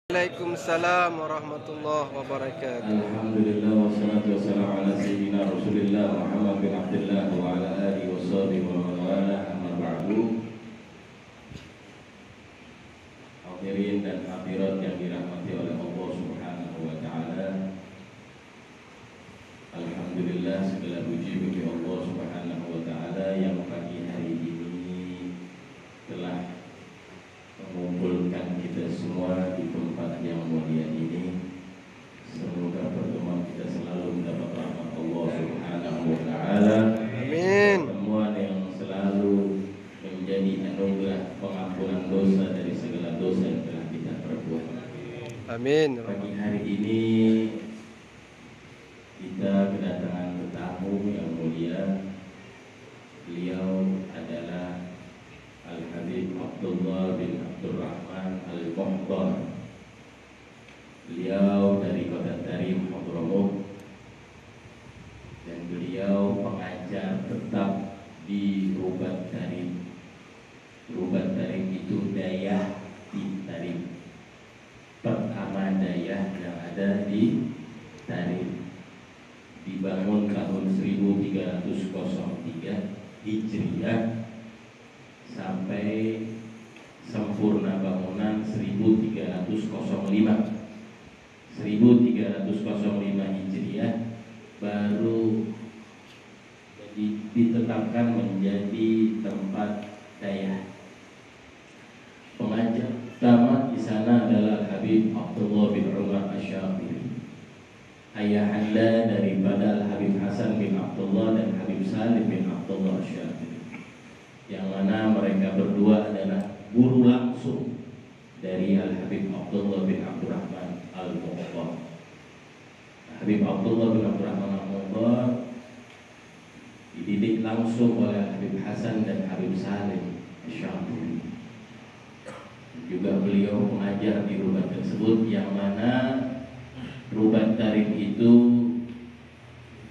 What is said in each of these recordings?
Waalaikumsalam warahmatullahi wabarakatuh. Alhamdulillah wassalatu wassalamu ala sayyidina Rasulillah Muhammad bin Abdullah wa ala alihi washabihi wa man wala amma ba'du. Hadirin dan hadirat yang dirahmati oleh Allah Subhanahu wa taala. Alhamdulillah, segala puji bagi Allah Subhanahu wa taala yang pagi hari ini telah mengumpulkan kita semua di tempat yang mulia ini. Semoga pertemuan kita selalu mendapat rahmat Allah Subhanahu wa taala. Amin. Pertemuan yang selalu menjadi anugerah pengampunan dosa dari segala dosa yang telah kita perbuat. Amin. Pagi hari ini kita kedatangan tetamu yang mulia. Beliau adalah Al-Habib Abdullah bin Abdurrahman Al-Muhtar. Beliau dari Kota Tarim, Hadramaut, dan beliau pengajar tetap di Rubat Tarim. Rubat Tarim itu dayah di Tarim, pertama dayah yang ada di Tarim. Dibangun tahun 1303 Hijriah sampai sempurna bangunan 1305 Hijriah baru ditetapkan menjadi tempat dayah. Pengajar utama di sana adalah Habib Abdullah bin Umar Asy-Syafiri, ayahanda daripada Habib Hasan bin Abdullah dan Habib Salim bin Abdullah Asy-Syafiri, yang mana mereka berdua adalah guru langsung dari Al-Habib Abdullah bin Abdurrahman Al-Muhtar. Habib Abdullah bin Abdurrahman Al-Muhtar dididik langsung oleh Habib Hasan dan Habib Salim Asy-Syafiri. Juga beliau mengajar di Rubat tersebut, yang mana Rubat Tarim itu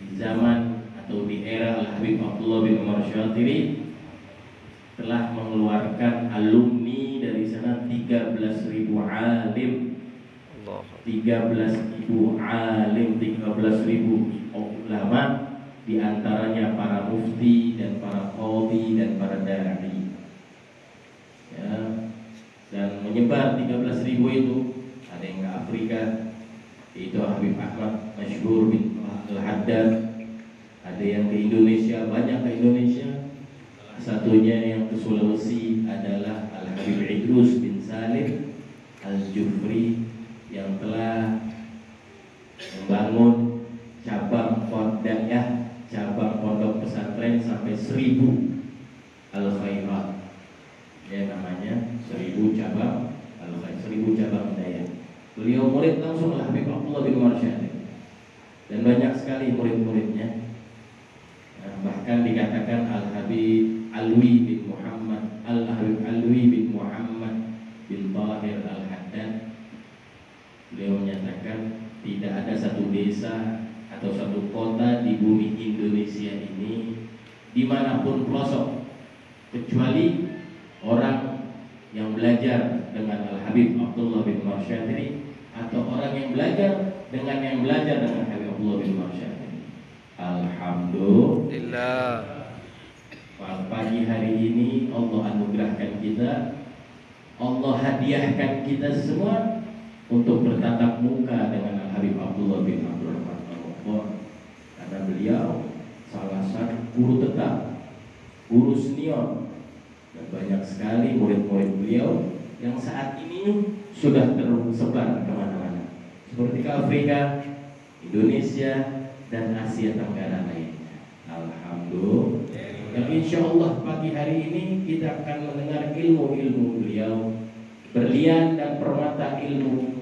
di zaman atau di era Al-Habib Abdullah bin Umar Asy-Syafiri telah mengeluarkan alumni dari sana 13.000 alim. 13.000 alim, 13.000 ulama, di antaranya para mufti dan para qadhi dan para dai. Ya, dan menyebar 13.000 itu, ada yang ke Afrika, yaitu Habib Ahmad Masyhur bin Al-Haddad. Ada yang ke Indonesia, banyak ke Indonesia. Satunya yang ke Sulawesi adalah Al-Habib Idrus bin Salim Al-Jufri, yang telah membangun cabang dayah, cabang pondok pesantren sampai 1000 Al-Khairat. Ya, namanya 1000 cabang Al-Khairat, 1000 cabang dayah. Beliau murid langsung Habib Abdullah bin Umar Asy-Syafiri, dan banyak sekali murid-muridnya. Bahkan dikatakan Al-Habib Alwi bin Muhammad, Al-Habib Alwi bin Muhammad bin Tahir Al-Haddad, beliau menyatakan tidak ada satu desa atau satu kota di bumi Indonesia ini dimanapun pelosok kecuali orang yang belajar dengan Al-Habib Abdullah bin Umar Asy-Syafiri, atau orang yang belajar dengan Habib Abdullah bin Umar Asy-Syafiri. Alhamdulillah, pagi hari ini Allah anugerahkan kita, Allah hadiahkan kita semua untuk bertatap muka dengan Al-Habib Abdullah bin Abdurrahman Al-Muhtar, karena beliau salah satu guru tetap, guru senior, dan banyak sekali murid-murid beliau yang saat ini sudah tersebar kemana-mana, seperti ke Afrika, Indonesia, dan Asia Tenggara lainnya. Alhamdulillah. Dan insya Allah pagi hari ini kita akan mendengar ilmu-ilmu beliau, berlian dan permata ilmu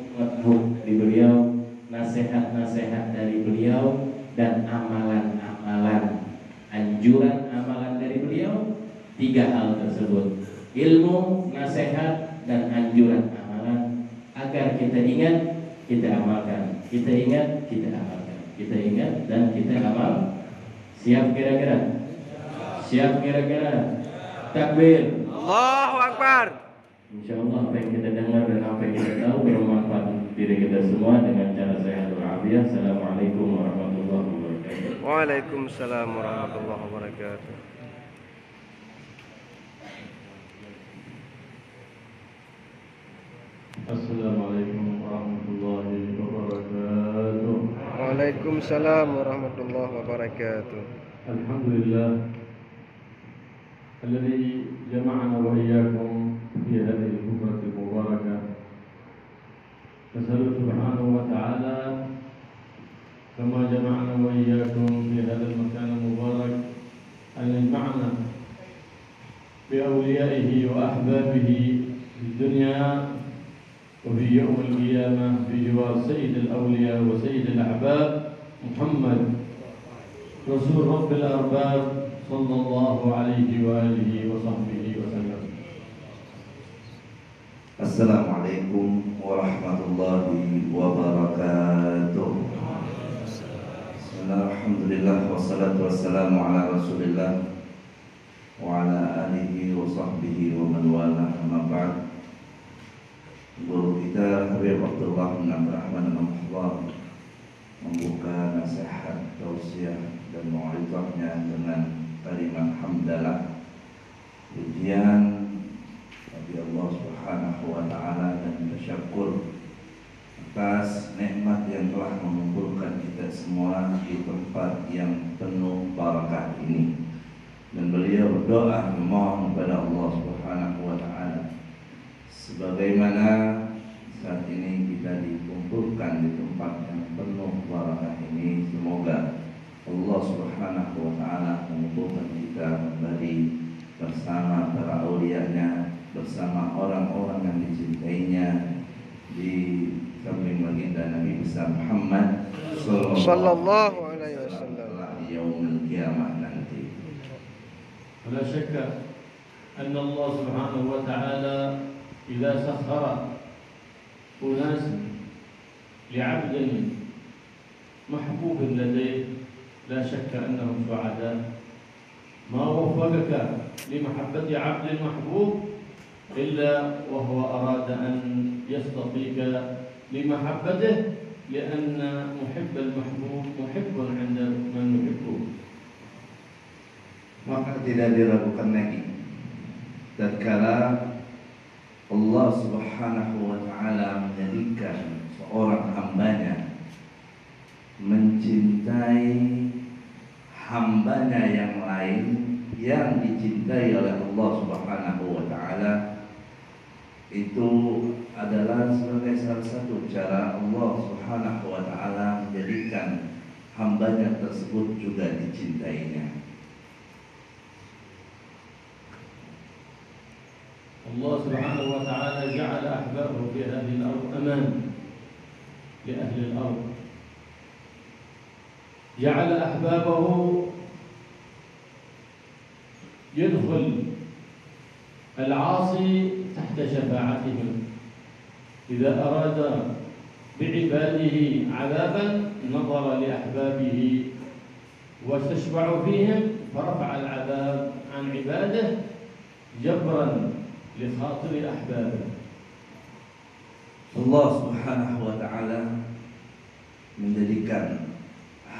dari beliau, nasihat-nasihat dari beliau, dan amalan-amalan, anjuran amalan dari beliau. 3 hal tersebut, ilmu, nasihat, dan anjuran amalan, agar kita ingat, kita amalkan, kita ingat, kita amalkan, kita ingat, dan kita amal. Siap kira-kira? Siap kira-kira? Takbir, Allahu Akbar. Insya Allah apa yang kita dengar dan apa yang kita tahu bermanfaat diri kita semua dengan cara sehat walafiat. Assalamualaikum warahmatullahi wabarakatuh. Waalaikumsalam warahmatullahi wabarakatuh. Assalamualaikum warahmatullahi wabarakatuh. Waalaikumsalam warahmatullahi wabarakatuh. Alhamdulillah alladzi jama'ana wa iyyakum fi hadhihi al-bukrah al-mubarakah. Nasallu subhanahu wa ta'ala kama jama'ana wa iyyakum fi hadha al-makan al-mubarak an yajma'ana bi awliyaihi wa ahbabihi fi dunya وفي يوم القيامة بجوار سيد الأولياء وسيد الأحباب محمد رسول رب الأرباب صلى الله عليه وآله وصحبه وسلم. السلام عليكم ورحمة الله وبركاته. بسم الله الحمد لله والصلاة والسلام على رسول الله وعلى آله وصحبه ومن والاه. أما بعد, guru kita Habib Abdullah bin Abdurrahman Al-Muhtar membuka nasihat, tausiah dan mau'izahnya dengan kalimat hamdalah, pujian bagi Allah Subhanahu wa taala dan tasyakkur atas nikmat yang telah mengumpulkan kita semua di tempat yang penuh barakah ini. Dan beliau berdoa memohon kepada Allah Subhanahu wa taala sebagaimana saat ini kita dikumpulkan di tempat yang penuh barakah ini, semoga Allah Subhanahu wa taala mengumpulkan kita kembali bersama para aulianya, bersama orang-orang yang dicintainya di samping baginda Nabi besar Muhammad sallallahu alaihi wasallam di yaumul qiyamah nanti. ولا شك أن الله سبحانه وتعالى إذا سخر أناس لعبد محبوب لديه لا شك أنهم سعداء. ما وفقك لمحبة عبد محبوب إلا وهو أراد أن يصطفيك لمحبته، لأن محب المحبوب محب عند من يحبه. Maka tidak diragukan lagi tatkala Allah Subhanahu wa taala menjadikan seorang hambanya mencintai hambanya yang lain yang dicintai oleh Allah Subhanahu wa taala, itu adalah sebagai salah satu cara Allah Subhanahu wa taala menjadikan hambanya tersebut juga dicintainya. الله سبحانه وتعالى جعل أحبابه في هذه الأرض أمان لأهل الأرض، جعل أحبابه يدخل العاصي تحت شفاعتهم. إذا أراد بعباده عذابا نظر لأحبابه واستشفع فيهم فرفع العذاب عن عباده جبرا لخاطر أحبابه. Allah Subhanahu wa taala menjadikan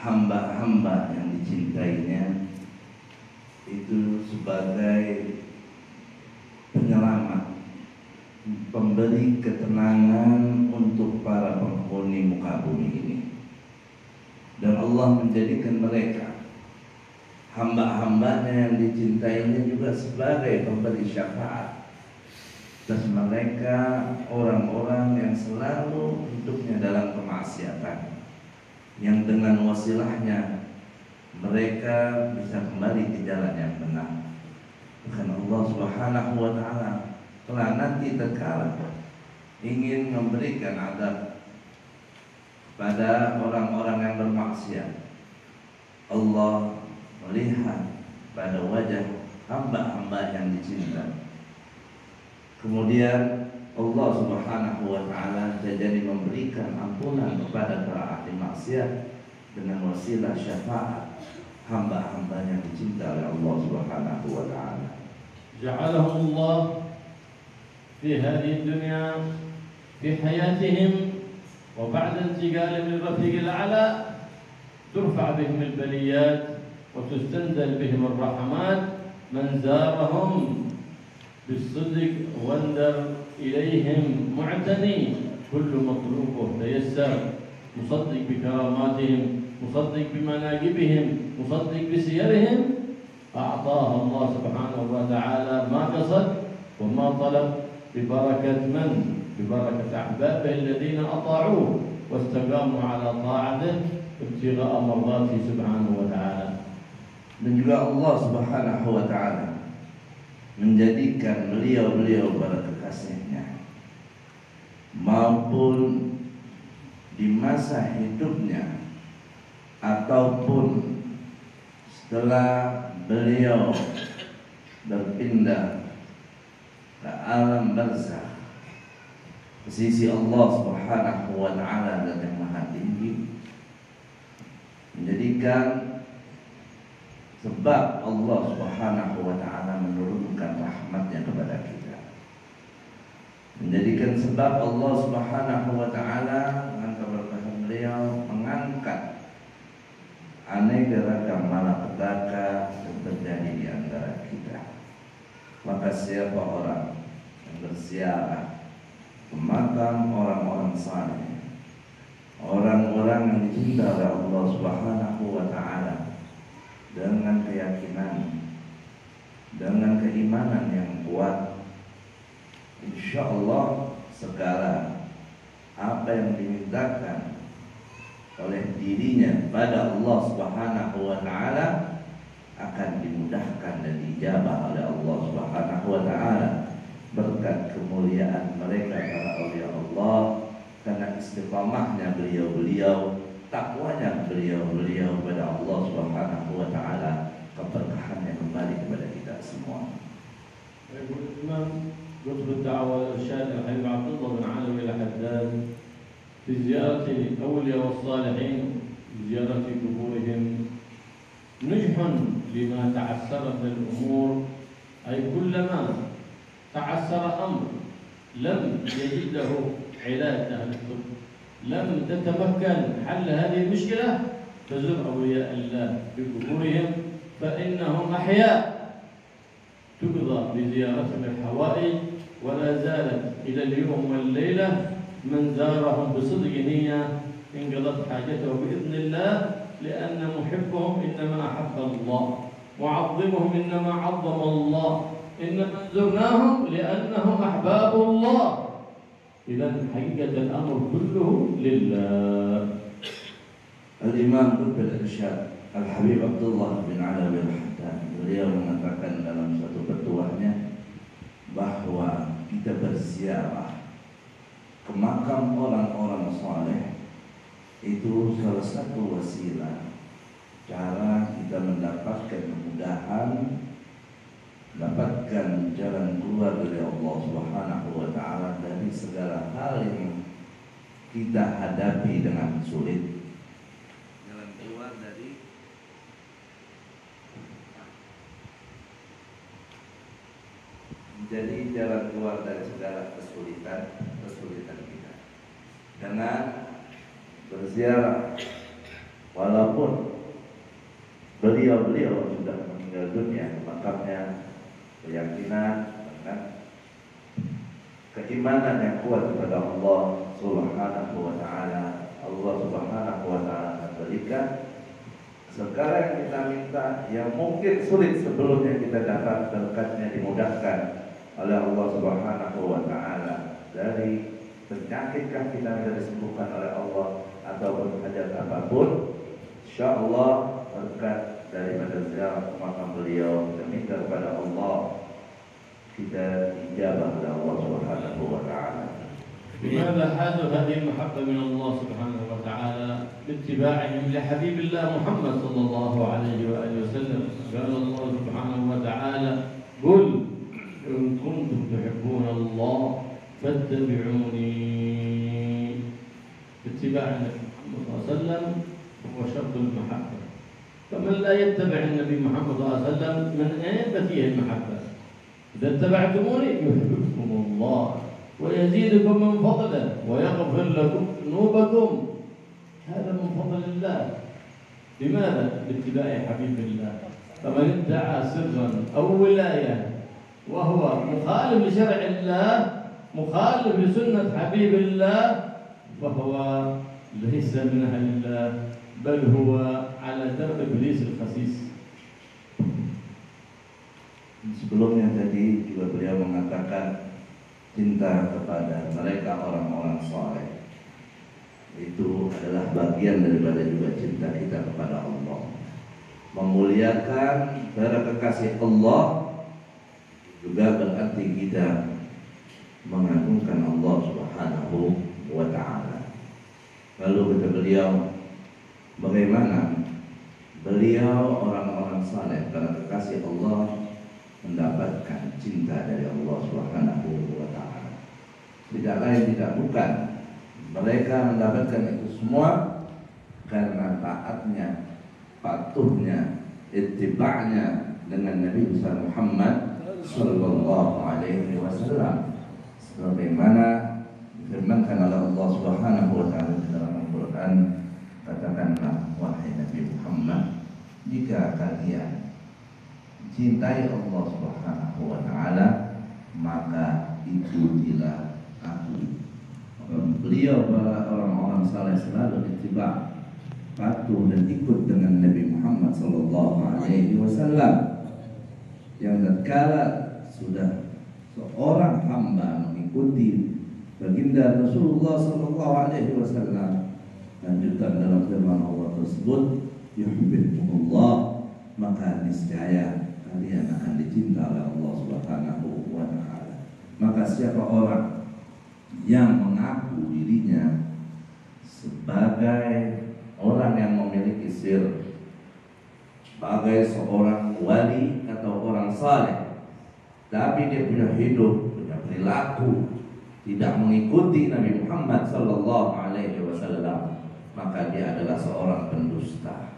hamba-hamba yang dicintainya itu sebagai penyelamat, pemberi ketenangan untuk para penghuni muka bumi ini. Dan Allah menjadikan mereka, hamba-hambanya yang dicintainya, juga sebagai pemberi syafaat atas mereka, orang-orang yang selalu hidupnya dalam kemaksiatan, yang dengan wasilahnya mereka bisa kembali ke jalan yang benar. Bahkan Allah Subhanahu wa taala telah nanti tatkala ingin memberikan azab pada orang-orang yang bermaksiat, Allah melihat pada wajah hamba-hamba yang dicinta. Kemudian Allah Subhanahu wa taala jadi memberikan ampunan kepada para ahli maksiat dengan wasilah syafaat hamba-hamba yang dicinta oleh Allah Subhanahu wa taala. جعلهم الله في هذه الدنيا في حياتهم وبعد انتقالهم للرفيق الأعلى ترفع بهم البليات وتستنزل بهم الرحمات. من زارهم بالصدق وانذر إليهم معتني، كل مطلوبه تيسر، مصدق بكراماتهم، مصدق بمناقبهم، مصدق بسيرهم، أعطاه الله سبحانه وتعالى ما قصد وما طلب ببركة من؟ ببركة أحبابه الذين أطاعوه واستقاموا على طاعته ابتغاء مرضاته سبحانه وتعالى. Dan juga Allah Subhanahu wa Ta'ala menjadikan beliau-beliau para kekasihnya maupun di masa hidupnya ataupun setelah beliau berpindah ke alam barzakh ke sisi Allah Subhanahu wa Ta'ala dan yang Maha Tinggi, menjadikan sebab Allah Subhanahu wa Ta'ala menurunkan rahmatnya kepada kita, menjadikan sebab Allah Subhanahu wa Ta'ala dengan keberkahan beliau mengangkat aneka ragam malapetaka yang terjadi di antara kita. Maka siapa orang yang berziarah ke makam orang-orang saleh, orang-orang yang dicinta oleh Allah Subhanahu wa Ta'ala, dengan keyakinan, dengan keimanan yang kuat, insya Allah segala apa yang dimintakan oleh dirinya pada Allah Subhanahu wa Ta'ala akan dimudahkan dan dijabah oleh Allah Subhanahu wa Ta'ala berkat kemuliaan mereka para aulia Allah, karena istiqamahnya beliau-beliau, takwanya beliau-beliau kepada Allah Subhanahu wa Ta'ala, keberkahannya kembali kepada kita semua. Imam قطب الدعوة والإرشاد الحبيب عبد الله بن علوي الحداد في زيارة الأولياء والصالحين، زيارة قبورهم نجح لما تعسر من الأمور، أي كلما تعسر أمر لم يجد له علاج أهل الطب، لم تتمكن حل هذه المشكلة، فزر أولياء الله بقبورهم فإنهم أحياء تقضى بزيارتهم الحوائج، ولا زالت إلى اليوم والليلة من زارهم بصدق نية انقضت حاجته بإذن الله، لأن محبهم إنما أحب الله، معظمهم إنما عظم الله، إنما زرناهم لأنهم أحباب الله. إذا حقيقة الأمر كله لله. Al-Imam Qutb al-Irsyad Al-Habib Abdullah bin Alawi al-Haddad, beliau mengatakan dalam suatu petuahnya bahwa kita berziarah ke makam orang-orang saleh itu salah satu wasilah cara kita mendapatkan kemudahan, mendapatkan jalan keluar dari Allah Subhanahu wa Ta'ala dari segala hal yang kita hadapi dengan sulit. Jalan keluar dari menjadi jalan keluar dari segala kesulitan kita dengan berziarah. Walaupun beliau sudah meninggal dunia, makamnya keyakinan dengan keimanan yang kuat kepada Allah Subhanahu wa Ta'ala, Allah Subhanahu wa Ta'ala akan berikan segala yang kita minta yang mungkin sulit sebelumnya kita dapat, berkatnya dimudahkan oleh Allah Subhanahu wa Ta'ala. Dari penyakitkah kita bisa disembuhkan oleh Allah ataupun hajat apapun, insyaallah berkat daripada ziarah ke makam beliau kita minta kepada Allah, kita ijabah oleh Allah Subhanahu wa Ta'ala. لماذا حازوا هذه المحبة من الله سبحانه وتعالى باتباعهم لحبيب الله محمد صلى الله عليه وآله وسلم؟ قال الله سبحانه وتعالى: قل إن كنتم تحبون الله فاتبعوني. اتباع النبي محمد صلى الله عليه وسلم هو شرط المحبة، فمن لا يتبع النبي محمد صلى الله عليه وسلم من أين تأتيه المحبة؟ إذا اتبعتموني يحببكم الله ويزيدكم من فضله ويغفر لكم ذنوبكم. هذا من فضل الله. لماذا؟ باتباع حبيب الله. فمن ادعى سرا أو ولاية وهو مخالف لشرع الله، مخالف لسنة حبيب الله، فهو ليس من أهل الله، بل هو على درب إبليس الخسيس. Sebelumnya tadi juga beliau mengatakan cinta kepada mereka orang-orang saleh itu adalah bagian daripada juga cinta kita kepada Allah. Memuliakan para kekasih Allah juga berarti kita mengagungkan Allah Subhanahu wa ta'ala. Lalu kata beliau, bagaimana beliau orang-orang saleh, para kekasih Allah mendapatkan cinta dari Allah Subhanahu wa ta'ala. Tidak lain tidak bukan, mereka mendapatkan itu semua karena taatnya, patuhnya, ittiba'nya dengan Nabi Muhammad sallallahu alaihi wasallam, sebagaimana difirmankan oleh Allah Subhanahu wa ta'ala dalam Al-Qur'an, katakanlah wahai Nabi Muhammad, jika kalian cintai Allah Subhanahu wa ta'ala, maka ikutilah aku. Beliau para orang-orang saleh selalu ittiba', patuh dan ikut dengan Nabi Muhammad sallallahu alaihi wasallam. Yang tatkala sudah seorang hamba mengikuti baginda Rasulullah sallallahu alaihi wasallam, lanjutkan dalam firman Allah tersebut, yuhibbukumullah, maka niscaya kalian akan dicinta oleh Allah Subhanahu wa ta'ala. Maka siapa orang yang mengaku dirinya sebagai orang yang memiliki sir, sebagai seorang wali atau orang saleh, tapi dia punya hidup, punya perilaku tidak mengikuti Nabi Muhammad sallallahu alaihi wasallam, maka dia adalah seorang pendusta.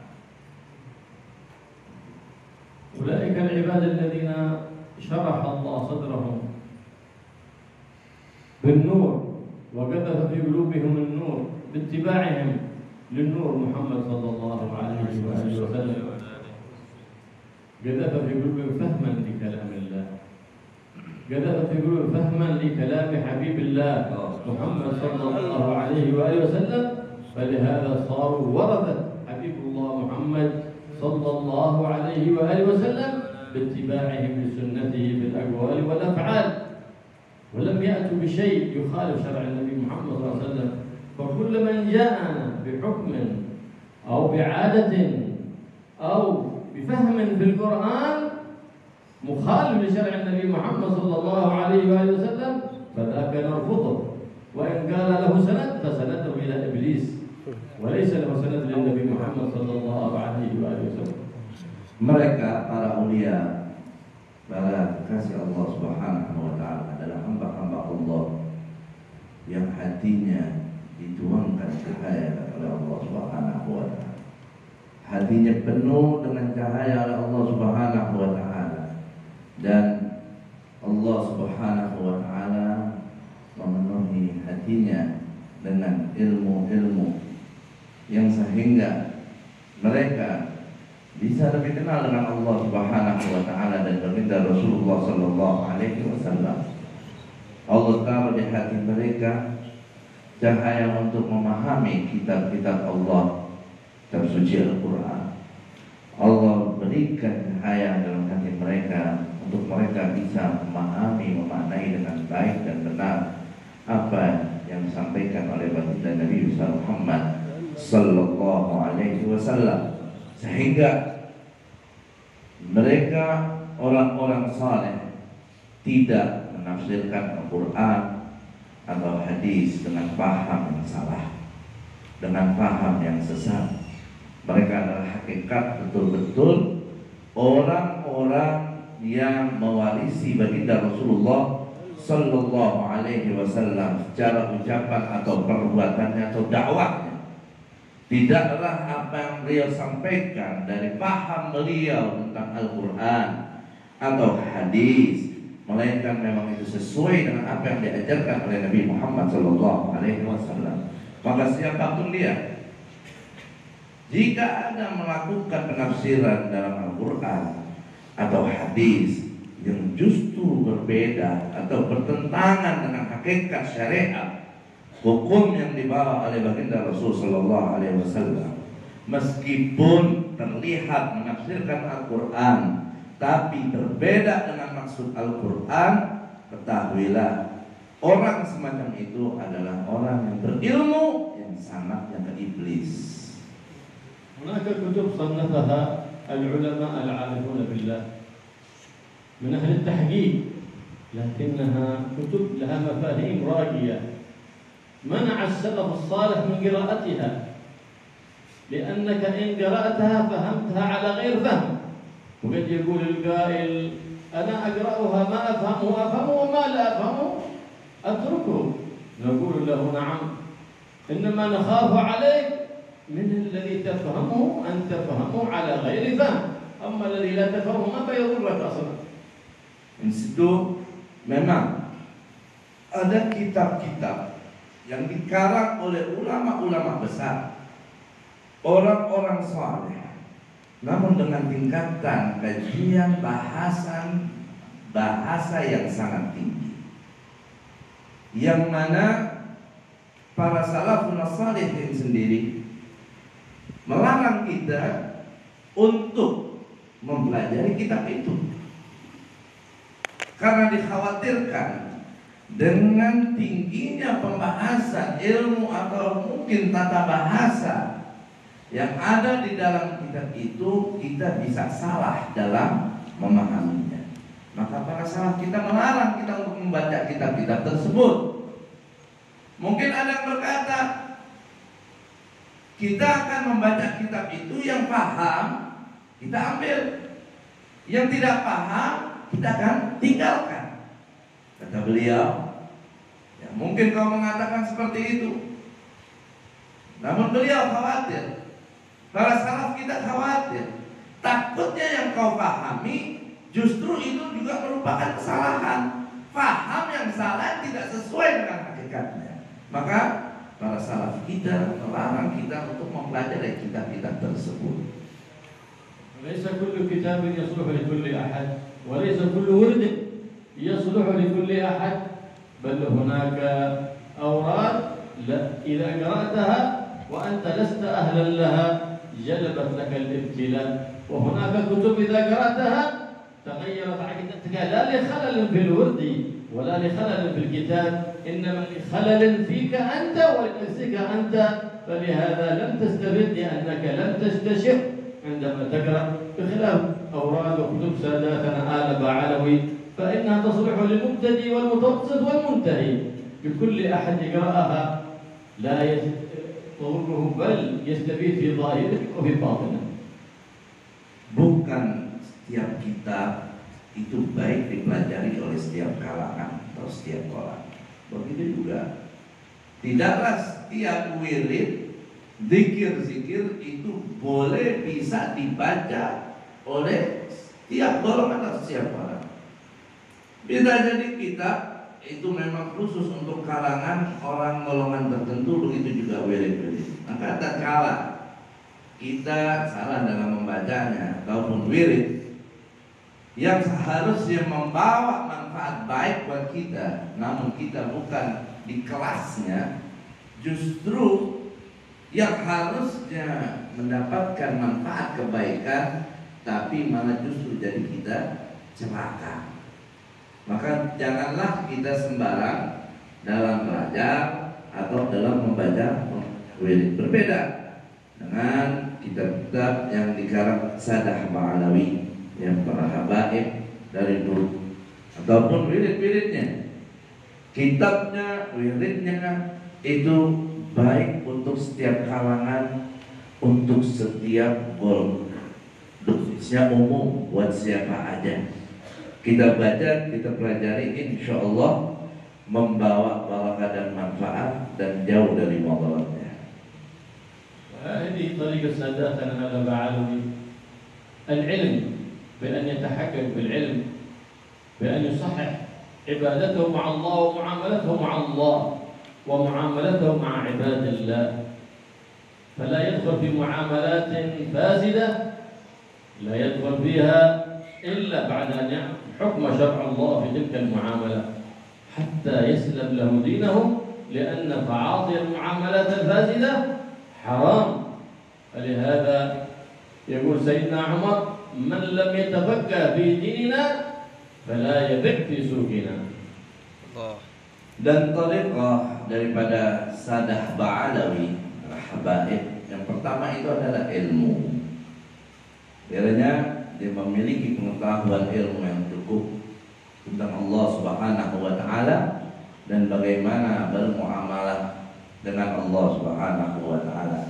أولئك العباد الذين شرح الله صدرهم بالنور وقذف في قلوبهم النور باتباعهم للنور محمد صلى الله عليه وآله وسلم، قذف في قلوبهم فهما لكلام الله، قذف في قلوبهم فهما لكلام حبيب الله محمد صلى الله عليه وآله وسلم، فلهذا صاروا ورثة حبيب الله محمد صلى الله عليه وآله وسلم باتباعهم لسنته بالأقوال والأفعال، ولم يأتوا بشيء يخالف شرع النبي محمد صلى الله عليه وسلم. فكل من جاءنا بحكم أو بعادة أو بفهم في القرآن مخالف لشرع النبي محمد صلى الله عليه وآله وسلم فذاك نرفضه، وإن قال له سند فسنده إلى إبليس وليس له سند للنبي محمد صلى الله عليه وآله وسلم. Mereka para ulia, para kekasih Allah Subhanahu wa ta'ala adalah hamba-hamba Allah yang hatinya dituangkan cahaya oleh Allah Subhanahu wa ta'ala. Hatinya penuh dengan cahaya oleh Allah Subhanahu wa ta'ala, dan Allah Subhanahu wa ta'ala memenuhi hatinya dengan ilmu-ilmu yang sehingga mereka bisa lebih kenal dengan Allah Subhanahu wa ta'ala dan baginda Rasulullah sallallahu alaihi wasallam. Allah taruh di hati mereka cahaya untuk memahami kitab-kitab Allah, kitab suci Al-Quran. Allah berikan cahaya dalam hati mereka untuk mereka bisa memahami, memaknai dengan baik dan benar apa yang disampaikan oleh baginda Nabi Muhammad sallallahu alaihi wasallam, sehingga mereka orang-orang saleh tidak menafsirkan Al-Quran atau hadis dengan paham yang salah, dengan paham yang sesat. Mereka adalah hakikat betul-betul orang-orang yang mewarisi baginda Rasulullah sallallahu alaihi wasallam secara ucapan atau perbuatannya atau dakwahnya. Tidaklah apa yang beliau sampaikan dari paham beliau tentang Al-Quran atau hadis melainkan memang itu sesuai dengan apa yang diajarkan oleh Nabi Muhammad SAW. Maka siapapun dia, jika ada melakukan penafsiran dalam Al-Quran atau hadis yang justru berbeda atau bertentangan dengan hakikat syariat, hukum yang dibawa oleh baginda Rasul Sallallahu Alaihi Wasallam, meskipun terlihat menafsirkan Al-Quran tapi berbeda dengan maksud Al-Quran, ketahuilah orang semacam itu adalah orang yang berilmu yang sangatnya ke iblis. هناك كتب صنفها العلماء العارفون بالله من أهل التحقيق، لكنها كتب لها مفاهيم راقية منع السلف الصالح من قراءتها، لأنك إن قرأتها فهمتها على غير فهم. وقد يقول القائل أنا أقرأها ما أفهمه وما لا أفهمه أتركه. نقول له نعم، إنما نخاف عليك من الذي تفهمه أن تفهمه على غير فهم، أما الذي لا تفهمه ما يضرك أصلا. Di situ memang ada kitab-kitab yang dikarang oleh ulama-ulama besar, orang-orang saleh, namun dengan tingkatan kajian bahasa yang sangat tinggi, yang mana para salafun salihin sendiri melarang kita untuk mempelajari kitab itu, karena dikhawatirkan dengan tingginya pembahasan ilmu atau mungkin tata bahasa yang ada di dalam kitab itu, kita bisa salah dalam memahaminya. Maka para salaf kita melarang kita untuk membaca kitab-kitab tersebut. Mungkin ada yang berkata, kita akan membaca kitab itu yang paham kita ambil, yang tidak paham kita akan tinggalkan. Kata beliau, ya mungkin kau mengatakan seperti itu, namun beliau khawatir, para salaf kita khawatir, takutnya yang kau pahami justru itu juga merupakan kesalahan, paham yang salah tidak sesuai dengan hakikatnya. Maka para salaf kita melarang kita untuk mempelajari kitab-kitab tersebut. ليس كل كتاب يصلح لكل أحد، وليس كل ورد يصلح لكل أحد، بل هناك أوراد إذا قرأتها وأنت لست أهلا لها جلبت لك الابتلاء، وهناك كتب إذا قرأتها تغيرت عقيدتك لا لخلل في الورد ولا لخلل في الكتاب، إنما لخلل فيك أنت ولنفسك أنت، فلهذا لم تستفد لأنك لم تستشف عندما تقرأ، بخلاف أوراد وكتب ساداتنا آل بعلوي فإنها تصلح للمبتدئ والمتوسط والمنتهي، بكل أحد يقرأها لا يضره بل يستفيد في ظاهره وفي باطنه. Bukan setiap kitab itu baik dipelajari oleh setiap kalangan atau setiap orang. Begitu juga tidaklah setiap wirid, zikir-zikir itu boleh bisa dibaca oleh setiap golongan atau setiap orang. Bisa jadi kitab itu memang khusus untuk kalangan orang golongan tertentu, begitu juga wirid-wirid. Maka tatkala kita salah dalam membacanya ataupun wirid yang seharusnya membawa manfaat baik buat kita, namun kita bukan di kelasnya, justru yang harusnya mendapatkan manfaat kebaikan tapi malah justru jadi kita celaka. Maka janganlah kita sembarang dalam belajar atau dalam membaca wirid. Berbeda dengan kitab-kitab yang dikarang Sadah Ba'alawi, yang para habaib dari dulu, ataupun wirid-wiridnya. Kitabnya, wiridnya itu baik untuk setiap kalangan, untuk setiap golongan, dosisnya umum buat siapa aja. Kita baca, kita pelajari, insya Allah membawa barakah dan manfaat dan jauh dari mudaratnya. هذه طريقة ساداتنا هذا بعلوي، العلم بأن يتحقق بالعلم، بأن يصحح عبادته مع الله ومعاملته مع الله ومعاملته مع عباد الله، فلا يدخل في معاملات فاسدة لا يدخل فيها إلا بعد أن يعرف حكم شرع الله في تلك المعاملة حتى يسلم له دينه، لأن تعاطي المعاملات الفاسدة حرام. فلهذا يقول سيدنا عمر: من لم يتفقه في ديننا فلا يبع في سوقنا. Dan tariqah daripada Sadah Ba'alawi Al-Habaib, yang pertama itu adalah ilmu. Kiranya dia memiliki pengetahuan ilmu yang cukup tentang Allah Subhanahu wa Ta'ala dan bagaimana bermuamalah dengan Allah Subhanahu wa Ta'ala,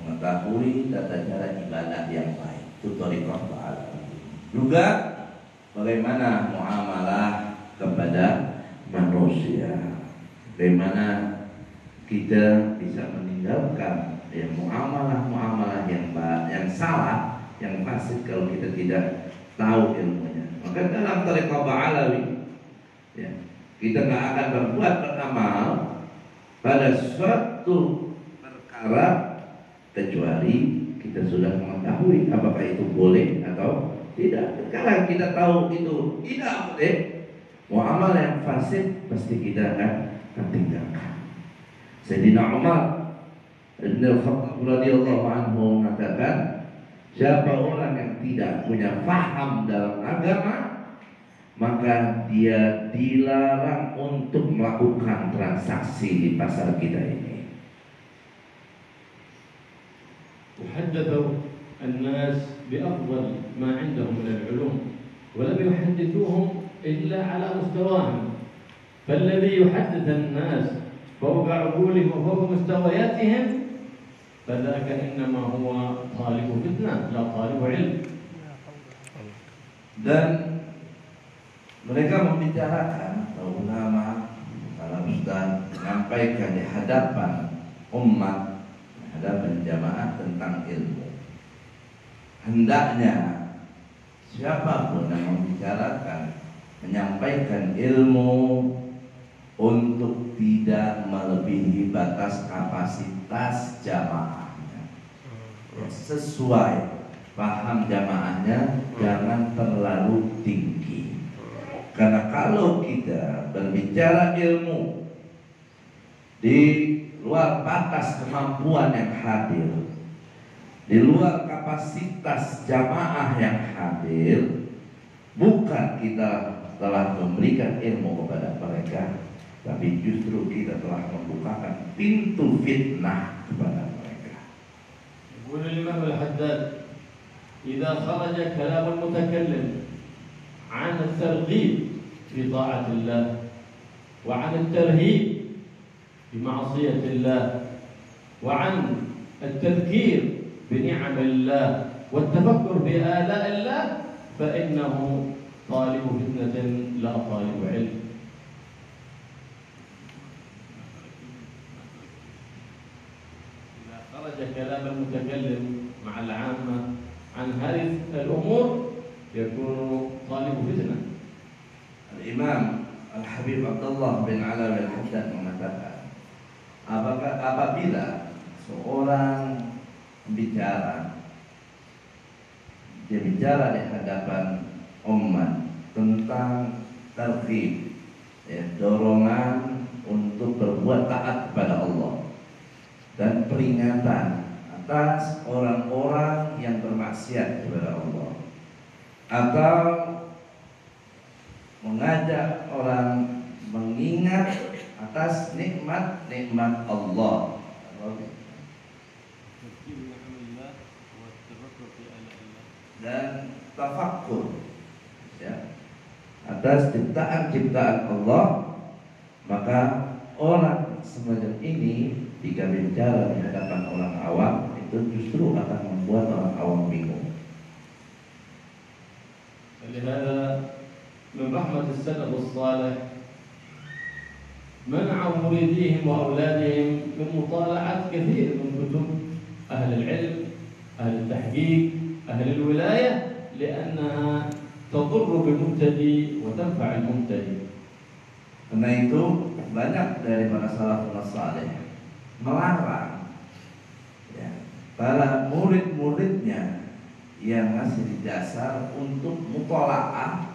mengetahui tata cara ibadah yang baik. Itu tariqah Ba'alawi. Juga bagaimana muamalah kepada manusia, bagaimana kita bisa meninggalkan muamalah-muamalah yang salah, yang fasid kalau kita tidak tahu ilmunya. Maka dalam tariqah Ba'alawi, ya, kita nggak akan beramal pada suatu perkara kecuali kita sudah mengetahui apakah itu boleh atau tidak. Sekarang kita tahu itu tidak boleh, muamalah yang fasid pasti kita akan tinggalkan. Sayyidina Umar bin Al-Khattab radhiyallahu anhu mengatakan, siapa orang yang tidak punya paham dalam agama, maka dia dilarang untuk melakukan transaksi di pasar kita ini. وحدثوا الناس بأفضل ما عندهم من العلوم ولم يحدثوهم إلا على مستواهم، فالذي يحدث الناس فوق عقولهم وفوق مستوياتهم فذاك إنما هو طالب فتنة لا طالب علم. Dan mereka membicarakan, ulama, para ustaz menyampaikan di hadapan umat, di hadapan jamaah tentang ilmu. Hendaknya siapapun yang membicarakan, menyampaikan ilmu untuk tidak melebihi batas kapasitas jamaahnya, sesuai paham jamaahnya, jangan terlalu tinggi. Karena kalau kita berbicara ilmu di luar batas kemampuan yang hadir, di luar kapasitas jamaah yang hadir, bukan kita telah memberikan ilmu kepada mereka, tapi justru kita telah membukakan pintu fitnah kepada mereka. يقول الإمام الحداد: إذا خرج كلام المتكلم عن الترغيب في طاعة الله وعن الترهيب بمعصية الله وعن التذكير بنعم الله والتفكر بآلاء الله فإنه طالب فتنة لا طالب علم. إذا خرج كلام المتكلم مع العامة عن هذه الأمور يكون طالب فتنة. Al-Imam Al-Habib Abdullah bin Alawi Al-Haddad mengatakan, apabila seorang bicara, dia bicara di hadapan umat tentang targhib, ya, dorongan untuk berbuat taat kepada Allah, dan peringatan atas orang-orang yang bermaksiat kepada Allah, atau mengajak orang mengingat atas nikmat-nikmat Allah dan tafakkur, ya, atas ciptaan-ciptaan Allah, maka orang semacam ini jika bicara di hadapan orang awam itu justru akan membuat orang awam bingung. لهذا من رحمة السلف الصالح منعوا مريديهم وأولادهم من مطالعة كثير من كتب أهل العلم، أهل التحقيق، أهل الولاية، لأنها تضر بالمبتدئ وتنفع المبتدئ. Karena itu banyak dari para salafun saleh melarang ya, para murid-muridnya yang masih di dasar untuk mutolaah,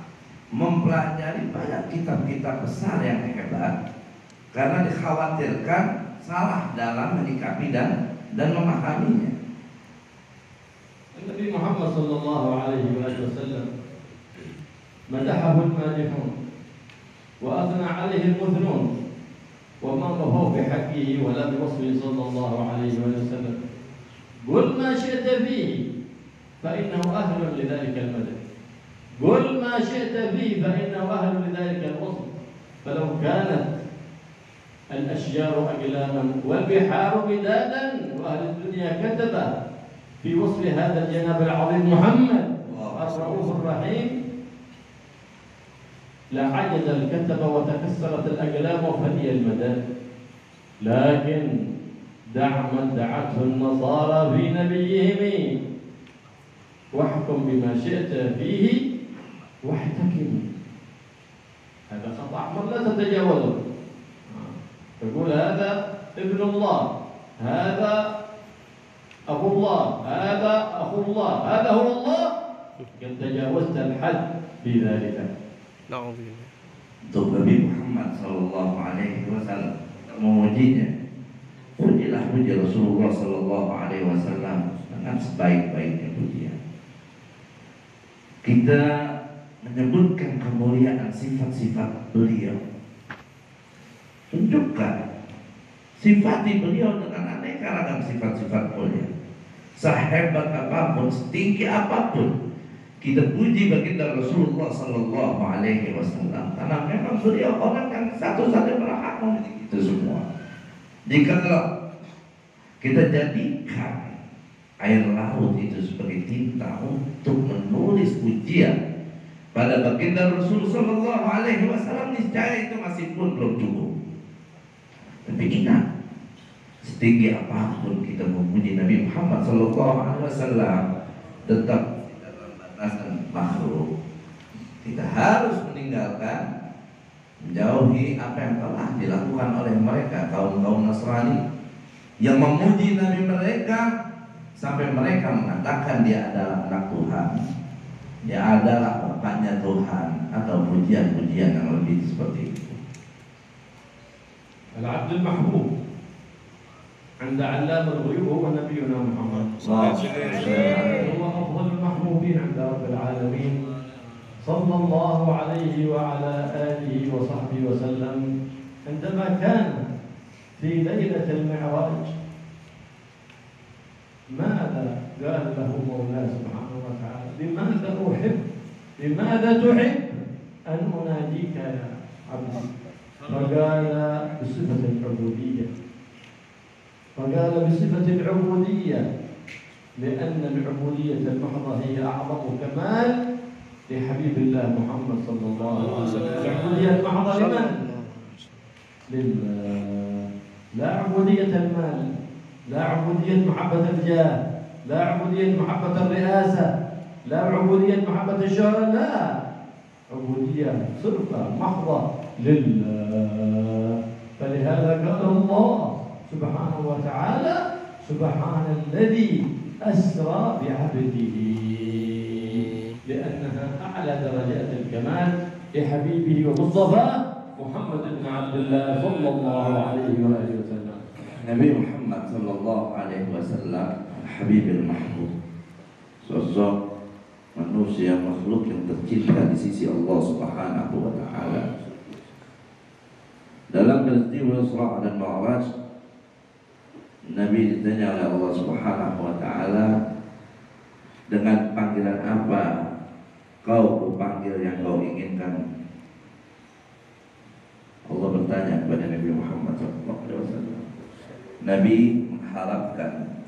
mempelajari banyak kitab-kitab besar yang hebat, karena dikhawatirkan salah dalam menyikapi dan memahaminya. Nabi Muhammad sallallahu alaihi wasallam madahahu al-madihun wa athna alaihi al-muthnun wa ma rahu bihaqqihi wa la biwasfihi sallallahu alaihi wasallam. Qul ma syi'ta fihi fa innahu ahlun li dhalika al-madh. Qul ma syi'ta fihi fa innahu ahlun li dhalika al-wasf. Falau kanat الأشجار أقلاما والبحار بدادا وأهل الدنيا كتبا في وصف هذا الجناب العظيم محمد الرؤوف الرحيم لعجز الكتب وتكسرت الأقلام وفني المداد. لكن دع من دعته النصارى في نبيهم واحكم بما شئت فيه واحتكم. هذا خط أحمر لا تتجاوزه. تقول هذا ابن الله، هذا أبو الله، هذا أخو الله، هذا هو الله، قد تجاوزت الحد في ذلك. Untuk Nabi Muhammad sallallahu alaihi wasallam memujinya, pujilah puji Rasulullah sallallahu alaihi wasallam dengan sebaik-baiknya pujian. Kita menyebutkan kemuliaan sifat-sifat beliau, tunjukkan, sifati beliau dengan aneka ragam sifat-sifat mulia. Sehebat apapun, setinggi apapun, kita puji baginda Rasulullah sallallahu alaihi wasallam, karena memang beliau orang yang satu-satunya berhak memiliki itu semua. Jika kita jadikan air laut itu sebagai tinta untuk menulis pujian pada baginda Rasul sallallahu alaihi wasallam, niscaya itu masih pun belum cukup. Tapi ingat, setinggi apapun kita memuji Nabi Muhammad SAW, tetap dalam batasan makhluk. Kita harus meninggalkan, menjauhi apa yang telah dilakukan oleh mereka, kaum Nasrani yang memuji Nabi mereka sampai mereka mengatakan dia adalah anak Tuhan, dia adalah bapaknya Tuhan, atau pujian-pujian yang lebih seperti itu. العبد المحبوب عند علام الغيوب هو نبينا محمد هو أفضل المحبوبين عند رب العالمين صلى الله عليه وعلى آله وصحبه وسلم. عندما كان في ليلة المعراج ماذا قال له مولاه سبحانه وتعالى؟ بماذا تحب أن أناجيك يا عبدي؟ فقال بصفة العبودية، لأن العبودية المحضة هي أعظم كمال لحبيب الله محمد صلى الله عليه وسلم. العبودية المحضة لمن؟ لله. لا عبودية المال، لا عبودية محبة الجاه، لا عبودية محبة الرئاسة، لا عبودية محبة الشهرة، لا، عبودية صرفة محضة لله. فلهذا قال الله سبحانه وتعالى: سبحان الذي أسرى بعبده، لأنها أعلى درجات الكمال لحبيبه ومصطفاه محمد بن عبد الله صلى الله عليه وآله وسلم. Nabi Muhammad sallallahu alaihi wasallam Habibul Mahbub, sosok manusia makhluk yang tercinta di sisi Allah Subhanahu wa taala. Dalam peristiwa Isra dan Mi'raj, Nabi ditanya oleh Allah Subhanahu wa taala, dengan panggilan apa kau kupanggil yang kau inginkan? Allah bertanya kepada Nabi Muhammad SAW. Nabi mengharapkan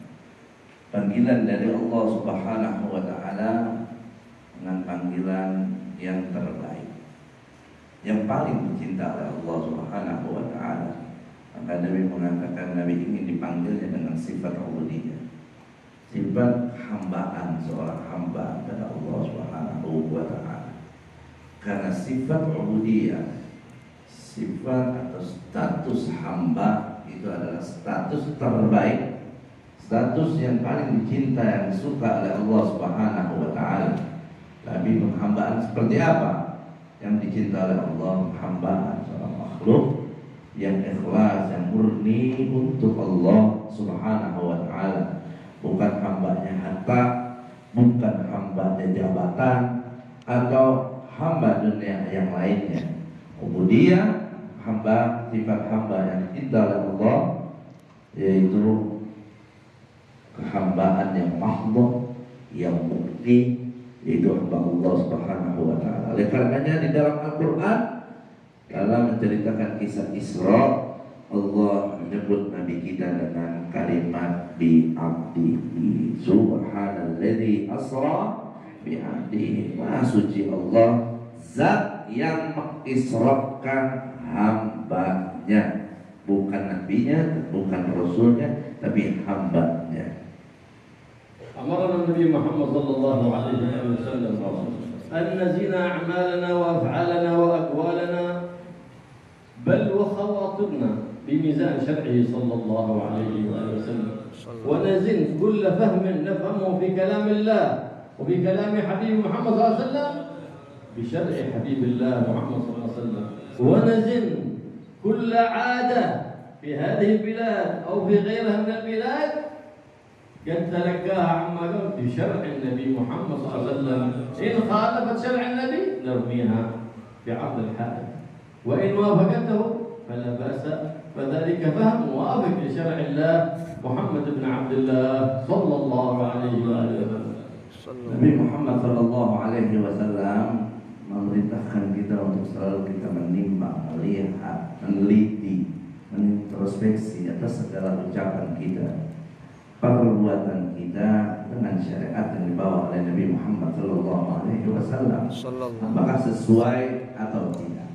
panggilan dari Allah Subhanahu wa taala dengan panggilan yang terbaik, yang paling dicinta oleh Allah Subhanahu wa taala. Maka Nabi mengatakan Nabi ingin dipanggilnya dengan sifat ubudiyah, sifat hambaan seorang hamba kepada Allah Subhanahu wa taala. Karena sifat ubudiyah, sifat atau status hamba itu adalah status terbaik, status yang paling dicinta, yang disuka oleh Allah Subhanahu wa taala. Tapi penghambaan seperti apa yang dicinta oleh Allah? Penghambaan seorang makhluk yang ikhlas, yang murni untuk Allah Subhanahu wa taala. Bukan hambanya harta, bukan hambanya jabatan, atau hamba dunia yang lainnya. Kemudian hamba, sifat hamba yang dicinta oleh Allah yaitu kehambaan yang mahdoh, yang murni, yaitu hamba Allah Subhanahu wa taala. Oleh karenanya di dalam Al-Qur'an dalam menceritakan kisah Isra, Allah menyebut Nabi kita dengan kalimat bi abdihi, subhanalladzi asra bi abdihi. Maha suci Allah, zat yang mengisrakan hambanya, bukan nabinya, bukan rasulnya, tapi hambanya. أمرنا النبي محمد صلى الله عليه وسلم أن نزين أعمالنا وأفعالنا وأقوالنا بل وخواطرنا بميزان شرعه صلى الله عليه وسلم، ونزن كل فهم نفهمه في كلام الله وفي كلام حبيب محمد صلى الله عليه وسلم بشرع حبيب الله محمد صلى الله عليه وسلم، ونزن كل عادة في هذه البلاد أو في غيرها من البلاد قد تلقاها عما قال بشرع النبي محمد صلى الله عليه وسلم. إن خالفت شرع النبي نرميها بعرض الحائط، وإن وافقته فلا بأس، فذلك فهم موافق لشرع الله محمد بن عبد الله صلى الله عليه وسلم. Nabi Muhammad sallallahu alaihi wasallam memerintahkan kita untuk selalu kita menimbang, melihat, meneliti, mengintrospeksi atas segala ucapan kita, perbuatan kita dengan syariat yang dibawa oleh Nabi Muhammad sallallahu alaihi wasallam. Apakah sesuai atau tidak,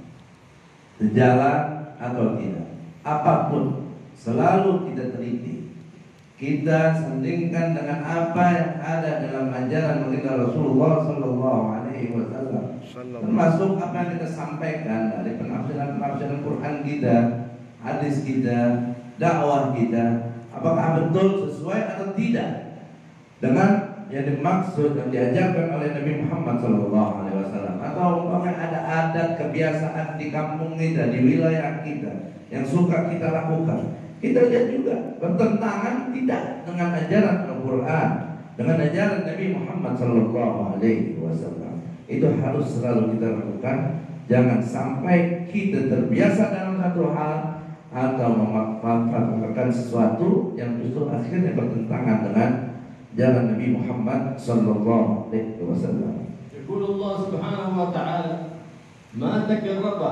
sejalan atau tidak, apapun selalu kita teliti, kita sandingkan dengan apa yang ada dalam ajaran baginda Rasulullah sallallahu alaihi wasallam, termasuk apa yang kita sampaikan dari penafsiran Quran kita, hadis kita, dakwah kita. Apakah betul sesuai atau tidak dengan yang dimaksud dan diajarkan oleh Nabi Muhammad SAW? Atau umpamanya ada adat kebiasaan di kampung kita, di wilayah kita yang suka kita lakukan, kita lihat juga bertentangan tidak dengan ajaran Al-Quran, dengan ajaran Nabi Muhammad SAW. Itu harus selalu kita lakukan. Jangan sampai kita terbiasa dalam satu hal atau memanfaatkan sesuatu yang justru akhirnya bertentangan dengan jalan Nabi Muhammad sallallahu alaihi wasallam. يقول الله سبحانه وتعالى ما تقرب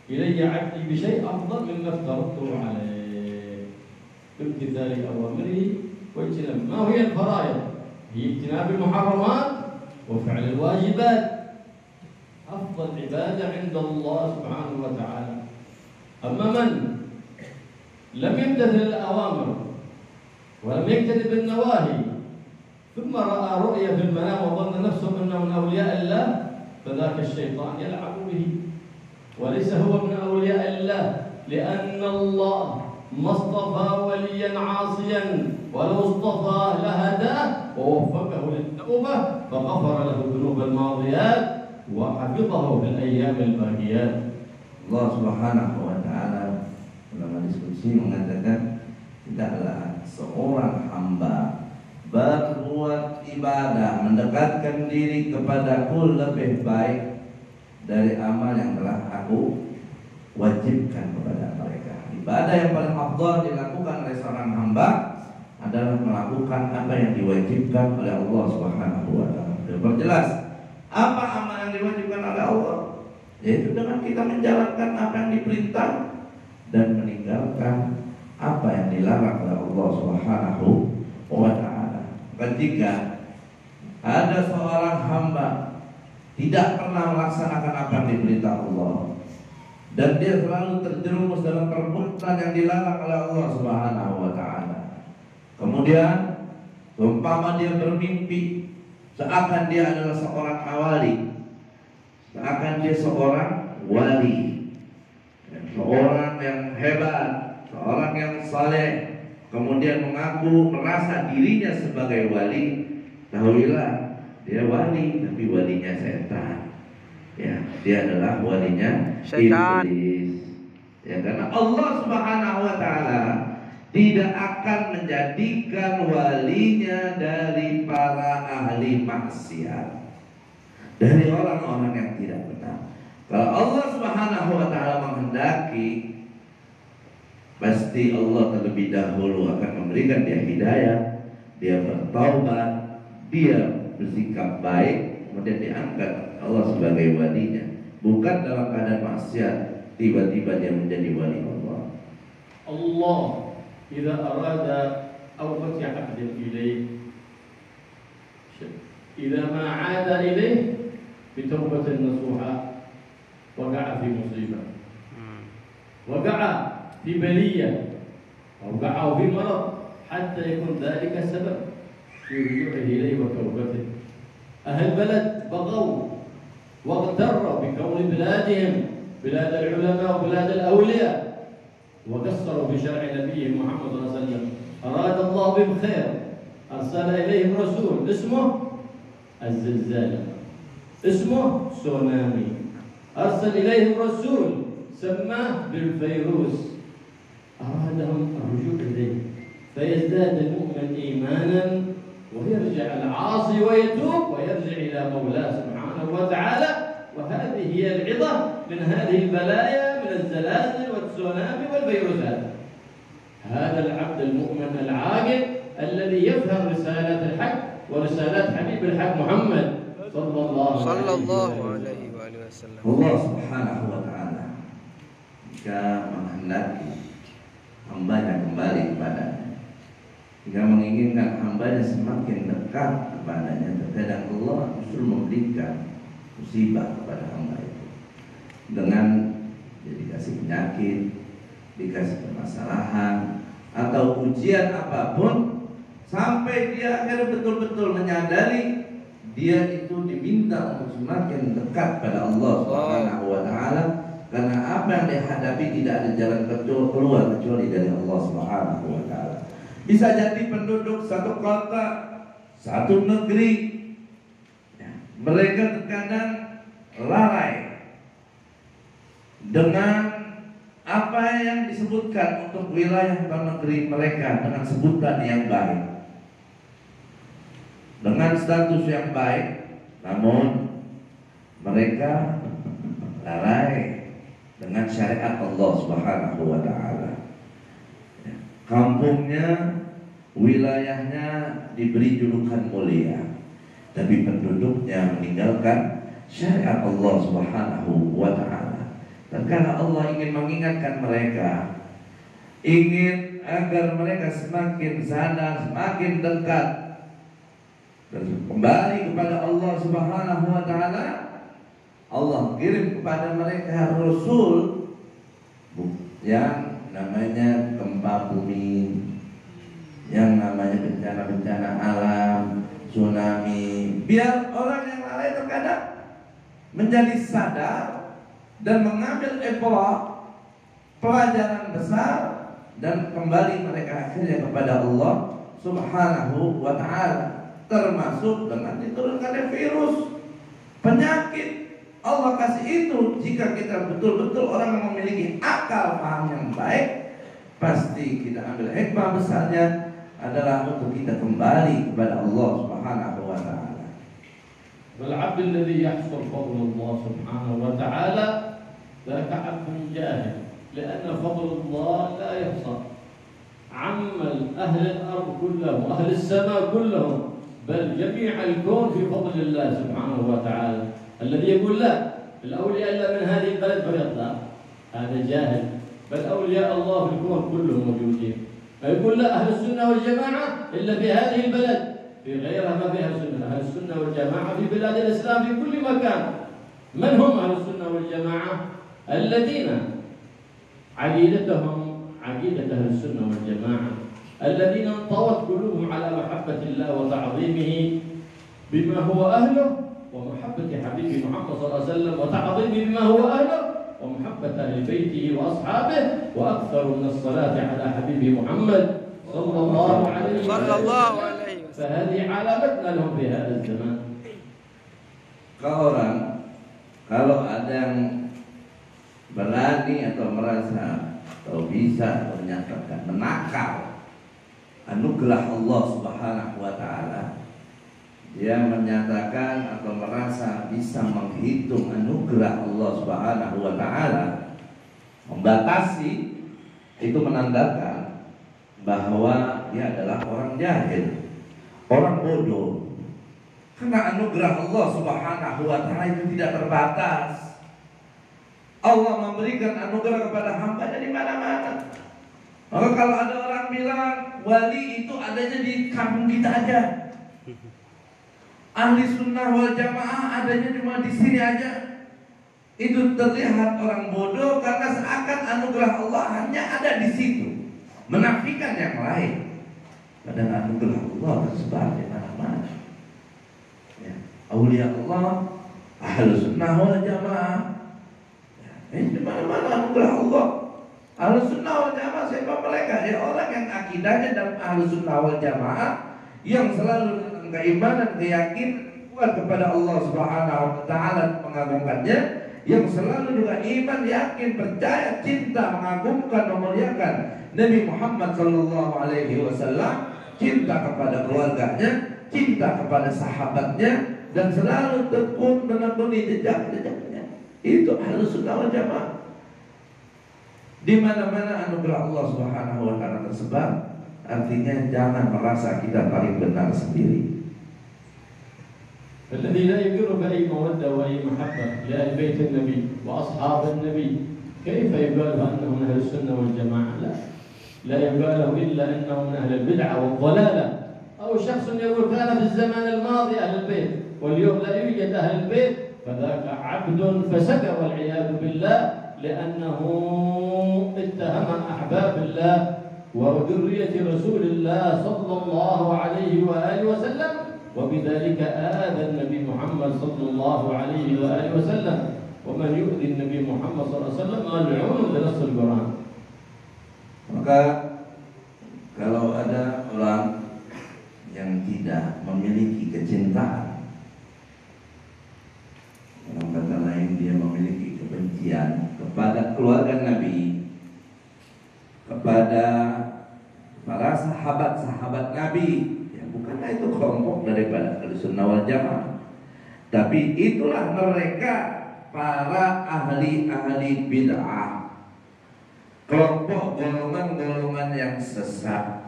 إلي عبدي بشيء أفضل مما افترضته عليه بامتثال أوامره واجتناب ما هي الفرائض؟ هي اجتناب المحرمات وفعل الواجبات. أفضل عبادة عند الله سبحانه وتعالى. أما من لم يمتثل الأوامر ولم يجتنب النواهي ثم رأى رؤيا في المنام وظن نفسه أنه من أولياء الله فذاك الشيطان يلعب به وليس هو من أولياء الله، لأن الله ما اصطفى وليا عاصيا ولو اصطفاه لهداه ووفقه للتوبة فغفر له الذنوب الماضيات وحفظه في الأيام الباقيات. Allah Subhanahu wa taala dalam diskusi mengatakan tidaklah seorang hamba berbuat ibadah mendekatkan diri kepadaku lebih baik dari amal yang telah aku wajibkan kepada mereka. Ibadah yang paling afdal dilakukan oleh seorang hamba adalah melakukan apa yang diwajibkan oleh Allah Subhanahu wa taala. Berjelas apa amal yang diwajibkan oleh Allah, yaitu dengan kita menjalankan apa yang diperintah dan meninggalkan apa yang dilarang oleh Allah Subhanahu wa taala. Ketika ada seorang hamba tidak pernah melaksanakan apa yang diperintah Allah dan dia selalu terjerumus dalam perbuatan yang dilarang oleh Allah Subhanahu wa taala, kemudian umpama dia bermimpi seakan dia adalah seorang awali, seakan dia seorang wali, seorang yang hebat, seorang yang saleh, kemudian mengaku merasa dirinya sebagai wali, tahuilah dia wali, tapi walinya setan. Ya, dia adalah walinya Setan. iblis. Ya, karena Allah Subhanahu wa taala tidak akan menjadikan walinya dari para ahli maksiat, dari orang-orang yang tidak benar. Kalau Allah Subhanahu wa taala menghendaki, pasti Allah terlebih dahulu akan memberikan dia hidayah, dia bertaubat, dia bersikap baik, kemudian diangkat Allah sebagai walinya. Bukan dalam keadaan maksiat tiba-tiba dia menjadi wali Allah. Allah إذا أراد أو فتح عبد إليه إذا ما عاد إليه بتوبة نصوحة وقع في مصيبة، وقع في بلية، وقع في مرض، حتى يكون ذلك سبب في رجوعه إليه وتوبته. أهل بلد بغوا واغتروا بكون بلادهم بلاد العلماء وبلاد الأولياء، وقصروا بشرع نبيه محمد صلى الله عليه وسلم. أراد الله بهم خير، أرسل إليهم رسول اسمه الزلزال، اسمه تسونامي، أرسل إليهم رسول سماه بالفيروس، أرادهم الرجوع إليه فيزداد المؤمن إيمانا ويرجع العاصي ويتوب ويرجع إلى مولاه سبحانه وتعالى. وهذه هي العظة من هذه البلايا من الزلازل والتسونامي والفيروسات. هذا العبد المؤمن العاقل الذي يفهم رسالات الحق ورسالات حبيب الحق محمد صلى الله عليه wasallam. Allah Subhanahu wa taala jika menghendaki hambanya kembali kepadanya, jika menginginkan hambanya semakin dekat kepadanya, terkadang Allah justru memberikan musibah kepada hamba itu dengan dikasih penyakit, dikasih permasalahan atau ujian apapun, sampai dia akhirnya betul-betul menyadari dia itu diminta untuk semakin dekat pada Allah Subhanahu wa taala, karena apa yang dihadapi tidak ada jalan keluar kecuali dari Allah Subhanahu wa taala. Bisa jadi penduduk satu kota, satu negeri, mereka terkadang lalai dengan apa yang disebutkan untuk wilayah atau negeri mereka dengan sebutan yang baik, dengan status yang baik, namun mereka lalai dengan syariat Allah Subhanahu wa taala. Kampungnya, wilayahnya diberi julukan mulia, tapi penduduknya meninggalkan syariat Allah Subhanahu wa taala. Karena Allah ingin mengingatkan mereka, ingin agar mereka semakin sadar, semakin dekat dan kembali kepada Allah Subhanahu wa taala. Allah kirim kepada mereka rasul yang namanya gempa bumi, yang namanya bencana-bencana alam, tsunami, biar orang yang lalai terkadang menjadi sadar dan mengambil pelajaran besar dan kembali mereka akhirnya kepada Allah Subhanahu wa ta'ala, termasuk dengan diturunkannya virus, penyakit. Allah kasih itu jika kita betul-betul orang yang memiliki akal paham yang baik, pasti kita ambil hikmah besarnya adalah untuk kita kembali kepada Allah Subhanahu wa ta'ala. والعبد الذي يحصل فضل الله سبحانه وتعالى ذاك عبد جاهل، لأن فضل الله لا يحصى. عم أهل الأرض كلهم وأهل السماء كلهم بل جميع الكون في فضل الله سبحانه وتعالى. الذي يقول لا الأولياء إلا من هذه البلد فيطلع هذا جاهل، بل أولياء الله في الكون كلهم موجودين. فيقول لا أهل السنة والجماعة إلا في هذه البلد، في غيرها ما فيها سنة. أهل السنة والجماعة في بلاد الإسلام في كل مكان. من هم أهل السنة والجماعة؟ الذين عقيدتهم عقيدة أهل السنة والجماعة، الذين انطوت قلوبهم على محبة الله وتعظيمه بما هو أهله، ومحبة حبيبه محمد صلى الله عليه وسلم وتعظيمه بما هو أهله، ومحبة أهل بيته وأصحابه وأكثر من الصلاة على حبيبه محمد صلى الله عليه وسلم. فهذه علامتنا لهم في هذا الزمان. Kalau ada yang berani atau merasa atau bisa menyatakan menakal anugerah Allah Subhanahu wa taala, dia menyatakan atau merasa bisa menghitung anugerah Allah Subhanahu wa taala, membatasi, itu menandakan bahwa dia adalah orang jahil, orang bodoh. Karena anugerah Allah Subhanahu wa taala itu tidak terbatas. Allah memberikan anugerah kepada hamba-Nya di mana-mana. Maka kalau ada orang bilang wali itu adanya di kampung kita aja, ahli sunnah wal jamaah adanya cuma di sini aja, itu terlihat orang bodoh karena seakan anugerah Allah hanya ada di situ, menafikan yang lain. Padahal anugerah Allah tersebar di mana-mana. Aulia Allah, ahlu sunnah wal jamaah, di mana-mana anugerah Allah. Ahlu sunnah wal jamaah siapa mereka? Ya orang yang akidahnya dalam ahlu sunnah wal jamaah, yang selalu dengan keimanan, keyakinan kuat kepada Allah Subhanahu wa taala, mengagungkannya, yang selalu juga iman, yakin, percaya, cinta, mengagungkan, memuliakan Nabi Muhammad sallallahu alaihi wasallam, cinta kepada keluarganya, cinta kepada sahabatnya, dan selalu tekun menekuni jejak-jejaknya. Itu Ahlus Sunnah wal Jamaah. Di mana-mana anugerah Allah Subhanahu wa taala tersebar, artinya jangan merasa kita paling benar sendiri. الذي لا يقر بأي مودة وأي محبة لأهل بيت النبي وأصحاب النبي كيف يقال أنهم من أهل السنة والجماعة؟ لا يقال إلا أنهم من أهل البدعة والضلالة، أو شخص يقول كان في الزمن الماضي أهل البيت واليوم لا يوجد أهل البيت، فذاك عبد فسد والعياذ بالله، لأنه اتهم أحباب الله وذرية رسول الله صلى الله عليه وآله وسلم، وبذلك آذى النبي محمد صلى الله عليه وآله وسلم، ومن يؤذي النبي محمد صلى الله عليه وسلم ملعون بنص القرآن. Maka kalau ada orang yang tidak memiliki kecintaan, dalam kata lain dia memiliki kebencian kepada keluarga Nabi, kepada para sahabat-sahabat Nabi, ya bukanlah itu kelompok daripada Ahlussunnah wal Jamaah, tapi itulah mereka para ahli-ahli bid'ah, kelompok golongan-golongan yang sesat.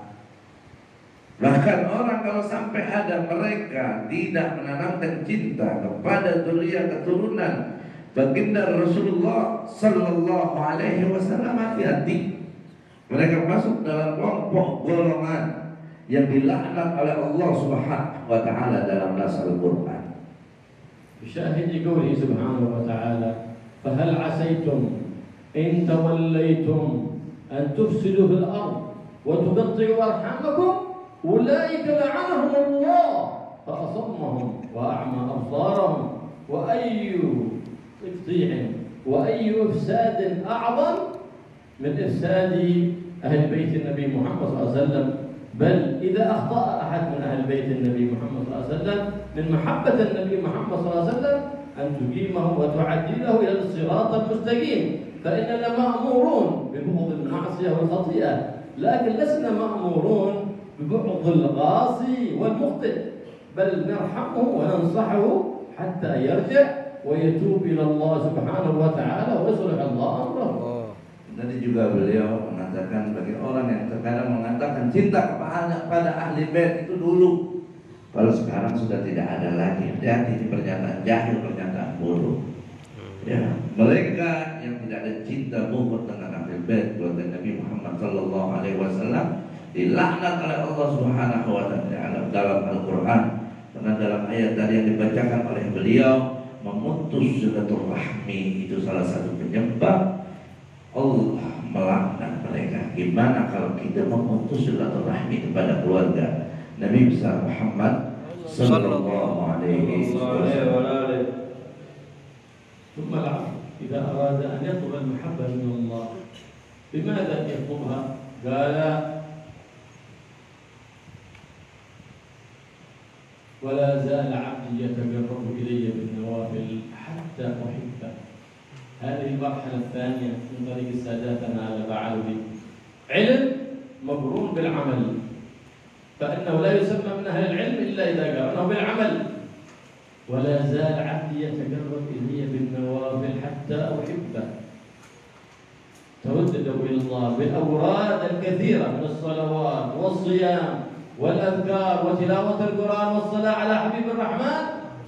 Bahkan orang kalau sampai ada mereka tidak menanamkan cinta kepada zuriyah keturunan baginda Rasulullah sallallahu alaihi wasallam, hati-hati. Mereka masuk dalam kelompok golongan yang dilaknat oleh Allah Subhanahu wa taala dalam nas Al-Qur'an. بشاهد قوله سبحانه وتعالى فهل عسيتم إن توليتم أن تفسدوا في الأرض وتقطعوا أرحامكم أولئك لعنهم الله فأصمهم وأعمى أبصارهم وأي تقطيع وأي إفساد أعظم من إفساد أهل بيت النبي محمد صلى الله عليه وسلم. بل إذا أخطأ أحد من أهل بيت النبي محمد صلى الله عليه وسلم من محبة النبي محمد صلى الله عليه وسلم أن تقيمه وتعدله إلى الصراط المستقيم، فإننا مأمورون ببغض المعصية والخطيئة، لكن لسنا مأمورون ببغض القاصي والمخطئ، بل نرحمه وننصحه حتى يرجع ويتوب إلى الله سبحانه وتعالى ويصلح الله أمره. Tadi juga beliau mengatakan bagi orang yang terkadang mengatakan cinta kepada ahli bait itu dulu, kalau sekarang sudah tidak ada lagi. Hati-hati, ini pernyataan jahil, pernyataan bodoh. Ya, mereka yang tidak ada cinta buhut dengan ahli bait keluarga Nabi Muhammad sallallahu alaihi wasallam dilaknat oleh Allah Subhanahu wa taala dalam Al-Qur'an. Karena dalam ayat tadi yang dibacakan oleh beliau, memutus silaturahmi itu salah satu penyebab Allah melaknat mereka. Gimana kalau kita memutus silaturahmi kepada keluarga Nabi besar Muhammad sallallahu alaihi wasallam. ثم العفو إذا أراد أن يطلب المحبة من الله بماذا يطلبها؟ قال ولا زال عبدي يتقرب إلي بالنوافل حتى أحبه. هذه المرحلة الثانية من طريق ساداتنا على بعلوي، علم مبرور بالعمل، فإنه لا يسمى من أهل العلم إلا إذا قرنه بالعمل. ولا زال عبدي يتقرب إلي بالنوافل حتى أحبه. ترددوا إلى الله بالأوراد الكثيرة من الصلوات والصيام والأذكار وتلاوة القرآن والصلاة على حبيب الرحمن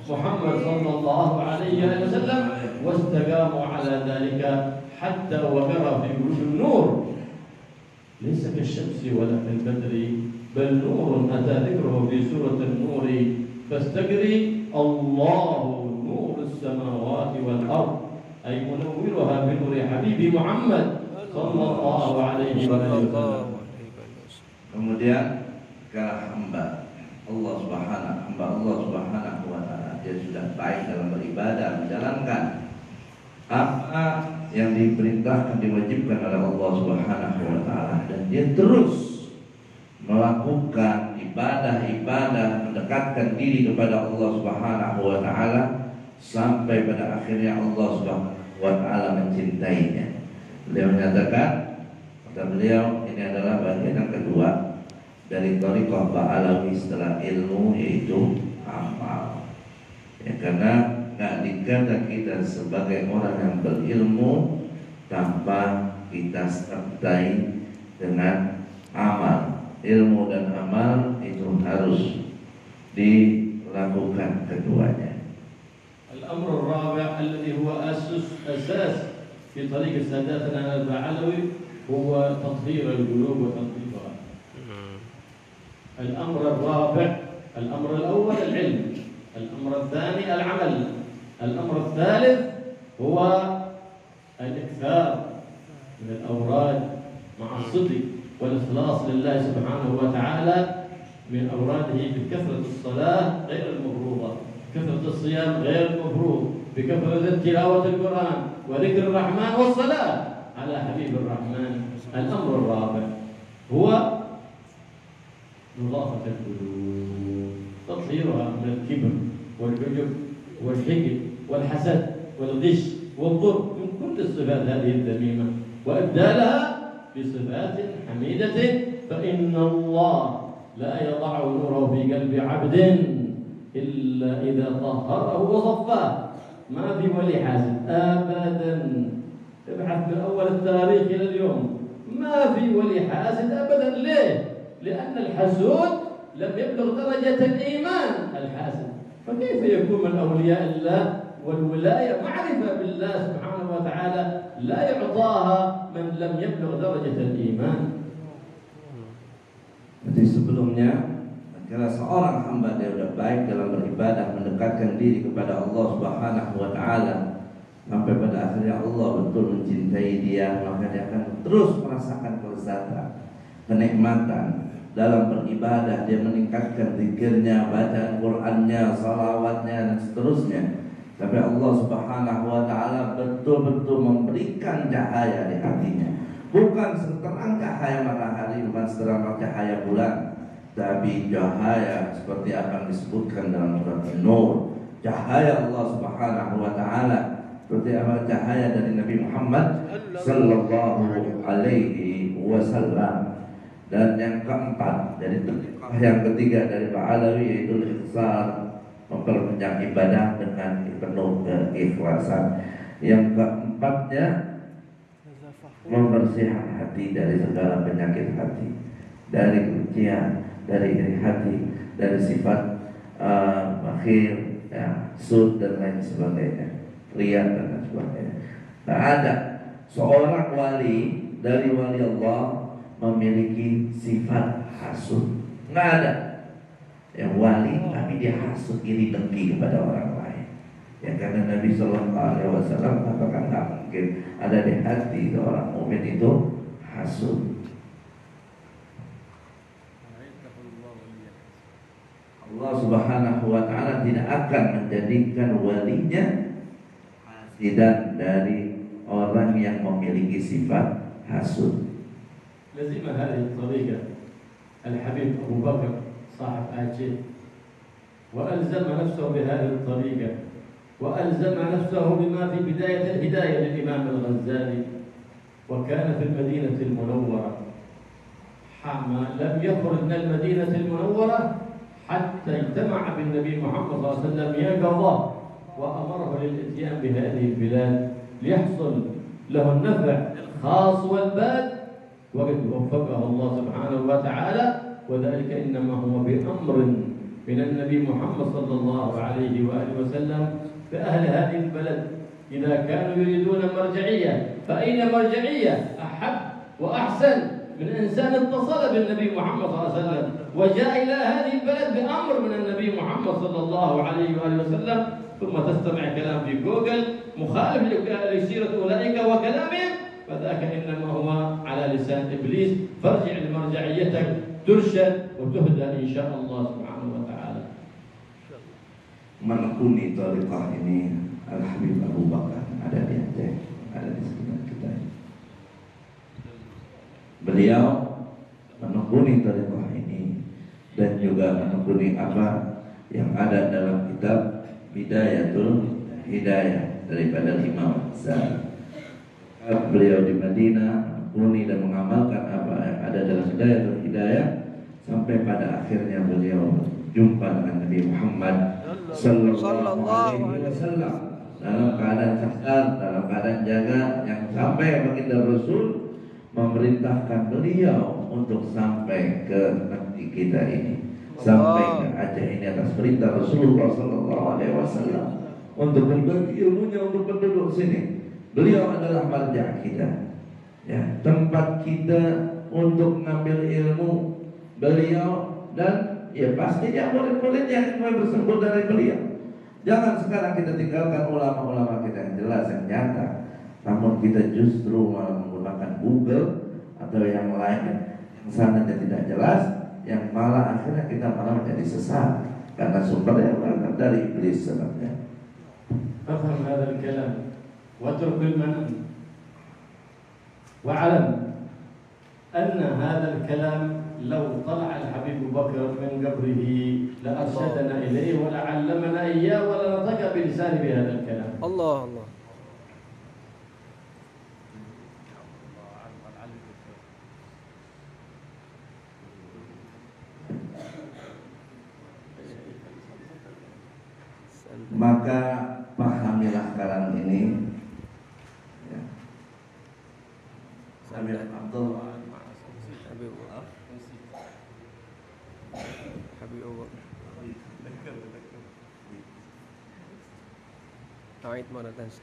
محمد صلى الله عليه وسلم، واستقاموا على ذلك حتى وقر في قلوب النور، ليس كالشمس ولا كالبدر بل نور أتى ذكره في سورة النور فاستقري الله نور السماوات والأرض، أي منورها بنور حبيبي محمد صلى الله عليه وسلم. Kemudian kalau hamba Allah Subhanahu wa taala, dia sudah baik dalam beribadah, menjalankan apa yang diperintahkan, diwajibkan oleh Allah Subhanahu wa taala, dan dia terus melakukan ibadah-ibadah, mendekatkan diri kepada Allah Subhanahu wa taala sampai pada akhirnya Allah Subhanahu wa taala mencintainya. Beliau menyatakan, kata beliau, ini adalah bagian yang kedua dari thariqah Ba'alawi setelah ilmu, yaitu amal. Ya, karena nggak dikata kita sebagai orang yang berilmu tanpa kita sertai dengan amal. Ilmu dan amal itu harus dilakukan keduanya. الأمر الرابع الذي هو أساس في طريق ساداتنا البعلوي هو تطهير القلوب وتنظيفها. الأمر الرابع، الأمر الأول العلم، الأمر الثاني العمل، الأمر الثالث هو الإكثار من الأوراد مع الصدق والإخلاص لله سبحانه وتعالى من أوراده بكثرة الصلاة غير المفروضة، كثرة الصيام غير المفروض، بكثرة تلاوة القرآن وذكر الرحمن والصلاة على حبيب الرحمن. الأمر الرابع هو نظافة القلوب، تطهيرها من الكبر والعجب والحقد والحسد والغش والظلم، من كل الصفات هذه الذميمة، وإبدالها بصفات حميدة، فإن الله لا يضع نوره في قلب عبد إلا إذا طهره وصفاه. ما في ولي حاسد أبدا، ابحث من أول التاريخ إلى اليوم، ما في ولي حاسد أبدا. ليه؟ لأن الحسود لم يبلغ درجة الإيمان الحاسد، فكيف يكون من أولياء الله؟ والولاية معرفة بالله سبحانه وتعالى لا يعطاها من لم يبلغ درجة الإيمان. Jadi sebelumnya, kalau seorang hamba dia sudah baik dalam beribadah, mendekatkan diri kepada Allah Subhanahu wa taala, sampai pada akhirnya Allah betul mencintai dia, maka dia akan terus merasakan kelezatan, kenikmatan dalam beribadah. Dia meningkatkan zikirnya, bacaan Qur'annya, salawatnya, dan seterusnya. Tapi Allah Subhanahu wa taala betul-betul memberikan cahaya di hatinya. Bukan seterang cahaya matahari, bukan seterang cahaya bulan, tapi cahaya seperti apa yang disebutkan dalam surat An-Nur, cahaya Allah Subhanahu wa taala, seperti apa cahaya dari Nabi Muhammad sallallahu alaihi wasallam. Dan yang keempat, dari yang ketiga dari Ba'alawi, yaitu ikhlas, memperpanjang ibadah dengan penuh keikhlasan. Yang keempatnya, membersihkan hati dari segala penyakit hati, dari kebencian, dari iri hati, dari sifat bakhil, ya, sud dan lain sebagainya, riya dan lain sebagainya. Tak ada seorang wali dari wali Allah memiliki sifat hasud, nggak ada. Yang wali tapi dia hasud, iri dengki kepada orang lain. Ya, karena Nabi Sallallahu Alaihi Wasallam katakan nggak mungkin ada di hati seorang mukmin itu hasud. Allah Subhanahu wa taala tidak akan menjadikan walinya tidak dari orang yang memiliki sifat hasud. لزم هذه الطريقة الحبيب أبو بكر صاحب آجل وألزم نفسه بهذه الطريقة وألزم نفسه بما في بداية الهداية للإمام الغزالي وكان في المدينة المنورة لم يخرج من المدينة المنورة حتى اجتمع بالنبي محمد صلى الله عليه وسلم يقظة وأمره للإتيان بهذه البلاد ليحصل له النفع الخاص والباد وقد وفقه الله سبحانه وتعالى وذلك إنما هو بأمر من النبي محمد صلى الله عليه وآله وسلم فأهل هذه البلد إذا كانوا يريدون مرجعية فأين مرجعية أحب وأحسن من إنسان اتصل بالنبي محمد صلى الله عليه وسلم وجاء إلى هذه البلد بأمر من النبي محمد صلى الله عليه وآله وسلم ثم تستمع كلام في جوجل مخالف لسيرة أولئك وكلامهم فذاك إنما هو على لسان إبليس فارجع لمرجعيتك ترشد وتهدى إن شاء الله سبحانه وتعالى. Menekuni thariqah ini Al-Habib Abu Bakar ada di Aceh, ada di sekitar kita ini. Beliau menekuni thariqah ini dan juga menekuni apa yang ada dalam kitab Bidayatul Hidayah daripada Imam Ghazali. Beliau di Madinah menekuni dan mengamalkan apa yang ada dalam Bidayatul Hidayah sampai pada akhirnya beliau jumpa dengan Nabi Muhammad sallallahu alaihi wasallam dalam keadaan sadar, dalam keadaan jaga, yang sampai baginda Rasul memerintahkan beliau untuk sampai ke negeri kita ini, sampai ke Aceh ini atas perintah Rasulullah sallallahu alaihi wasallam untuk berbagi ilmunya untuk penduduk sini. Beliau adalah marja kita, ya, tempat kita untuk mengambil ilmu beliau dan ya pastinya murid-murid yang bersumber dari beliau. Jangan sekarang kita tinggalkan ulama-ulama kita yang jelas, yang nyata, namun kita justru malah menggunakan Google atau yang lain yang sanadnya tidak jelas, yang malah akhirnya kita malah menjadi sesat karena sumbernya berasal dari iblis sebenarnya. أفهم هذا الكلام واترك المنام واعلم أن هذا الكلام لو طلع الحبيب بكر من قبره لأرشدنا إليه ولعلمنا إياه ولنطق بلسانه بهذا الكلام. الله الله. Maka pahamilah kalam ini, ya. Sambil Abdul Habib أعيد مرة ثانية.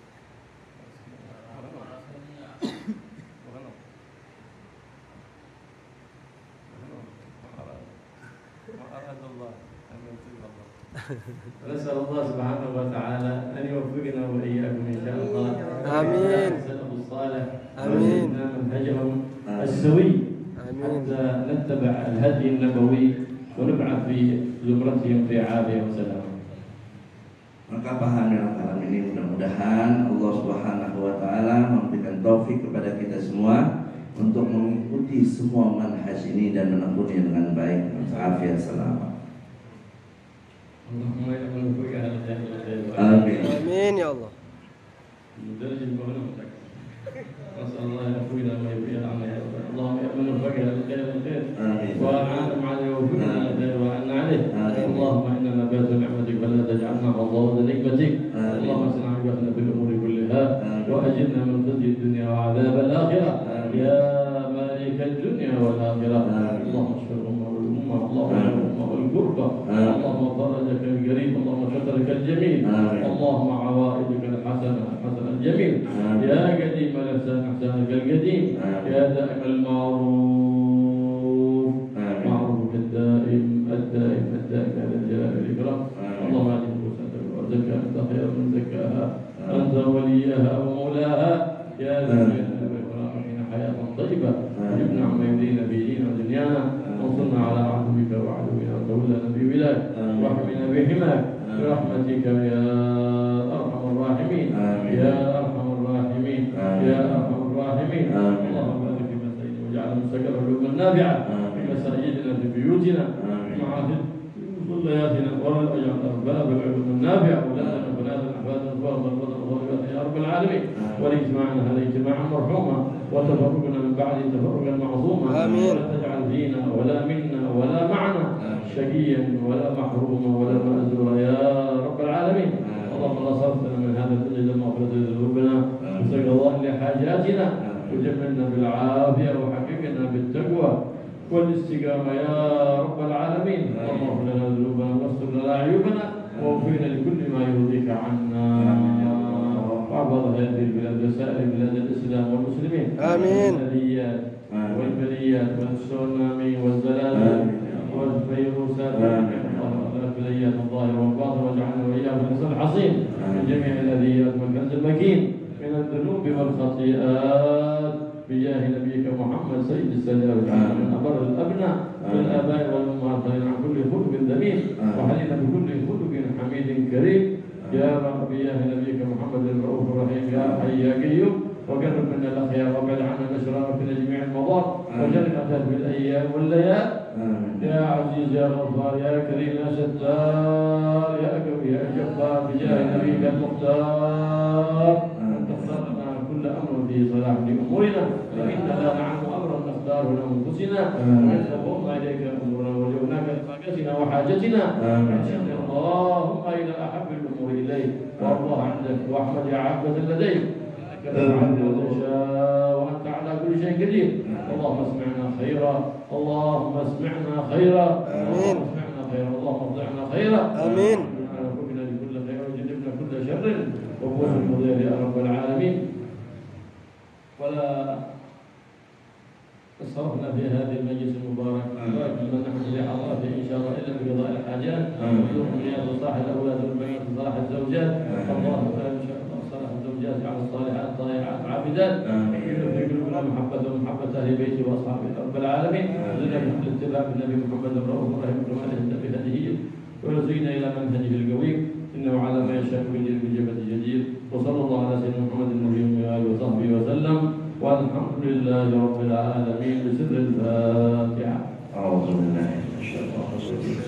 نسأل الله سبحانه وتعالى أن يوفقنا وإياكم إن شاء الله. آمين. السلف الصالح. آمين. منهجهم السوي. آمين. حتى نتبع الهدي النبوي ونبعث في زمرتهم في عافية وسلام. Maka pahamilah kalam ini, mudah-mudahan Allah Subhanahu wa taala memberikan taufik kepada kita semua untuk mengikuti semua manhaj ini dan menekuni dengan baik, afiat selamat. Amin. Amin ya Allah. نسأل الله يوفقنا ويوفق عنا اللهم يأمن وفقنا للخير والخير وأعانهم على يوفقنا للخير وأعنا عليه. اللهم إنا نبات نعمتك فلا تجعلنا غضاض نعمتك. اللهم اسمع عقبتنا في الأمور كلها وأجرنا من خزي الدنيا وعذاب الآخرة يا مالك الدنيا والآخرة. اللهم اشف الأمة والأمة، اللهم اشف الأمة والقربى، اللهم فرجك القريب، اللهم شكرك الجميل، اللهم عوائدك الحسنة الحسن الجميل يا قديم الإحسان إحسانك القديم يا دائم المعروف معروفك الدائم الدائم الدائم على الجلال والإكرام. اللهم أعطنا نفوسنا وزكها أنت خير من زكاها أنت وليها ومولاها يا ذا الجلال والإكرام حين حياة طيبة وجبنا عما يرضينا في ديننا ودنيانا وانصرنا على عدوك وعدونا كلنا بولاك واحمنا بحماك برحمتك يا أرحم الراحمين يا أرحم الراحمين يا أرحم الراحمين. اللهم بارك في مساجدنا واجعل مستقر علوما نافعة في مساجدنا في بيوتنا معاهد صلياتنا واجعل أرباب العلوم النافعة ولادنا بناتنا أحفادنا فرضا وضربات يا رب العالمين. والاجتماعنا هذا اجتماعا مرحوما وتفرقنا من بعده تفرقا معصوما. آمين. ولا تجعل فينا ولا منا ولا معنا شقيا ولا محروما ولا مأزورا يا رب العالمين. اللهم لا صرفنا من هذا الأجل المغفرة لذنوبنا وسجد الله لحاجاتنا وجملنا بالعافية وحققنا بالتقوى والاستقامة يا رب العالمين. اللهم اغفر لنا ذنوبنا واستر لنا عيوبنا ووفقنا لكل ما يرضيك عنا وعبر هذه البلاد وسائر بلاد الإسلام والمسلمين. آمين. البليات والبليات والتسونامي والزلازل والفيروسات البليات الظاهرة والباطنة واجعلنا وإياهم من حصن الحصين من جميع الأذيات والكنز المكين من الذنوب والخطيئات بجاه نبيك محمد سيد السادات واجعلنا من أبر الأبناء والآباء والأمهات عن كل خلق ذميم وحلينا بكل خلق حميد كريم يا رب بجاه نبيك محمد الرؤوف الرحيم يا حي يا قيوم. وقرب منا الأخيار وابعد عنا الأشرار في جميع المضار وجنة في الأيام والليال يا عزيز يا غفار يا كريم يا ستار يا قوي يا جبار بجاه نبيك المختار أن تختار لنا كل أمر في صلاح لأمورنا فإنا لا نعلم أمرا نختاره لأنفسنا ونتوب إليك أمورنا وجوناك لطاقتنا وحاجتنا اللهم إلى أحب الأمور إليك والله عندك وأحمد يا عبد لديك وأنت على كل شيء قدير. اللهم اسمعنا خيرا اللهم اسمعنا خيرا اللهم اسمعنا خيرا اللهم ارضعنا خيرا آمين. وكفنا لكل خير وجنبنا كل شر وقوة المضير يا رب العالمين. ولا صرفنا في هذه المجلس المبارك وبارك لمن نحن في حضرته ان شاء الله الا بقضاء الحاجات وذريات وصلاح الاولاد والبنات وصلاح الزوجات. اللهم ان شاء الله صلاح الزوجات على الصالحات الطائعات العابدات في قلوبنا محبه ومحبه اهل بيته واصحابه رب العالمين. وزدنا من اتباع النبي محمد الرؤوف الرحيم كما نهدى بهديه ورزقنا الى منهجه القويم انه على ما يشاء بالجبه جدير. وصلى الله على سيدنا محمد النبي واله وصحبه وسلم والحمد لله رب العالمين بسر الفاتحة. أعوذ بالله من الشيطان الرجيم.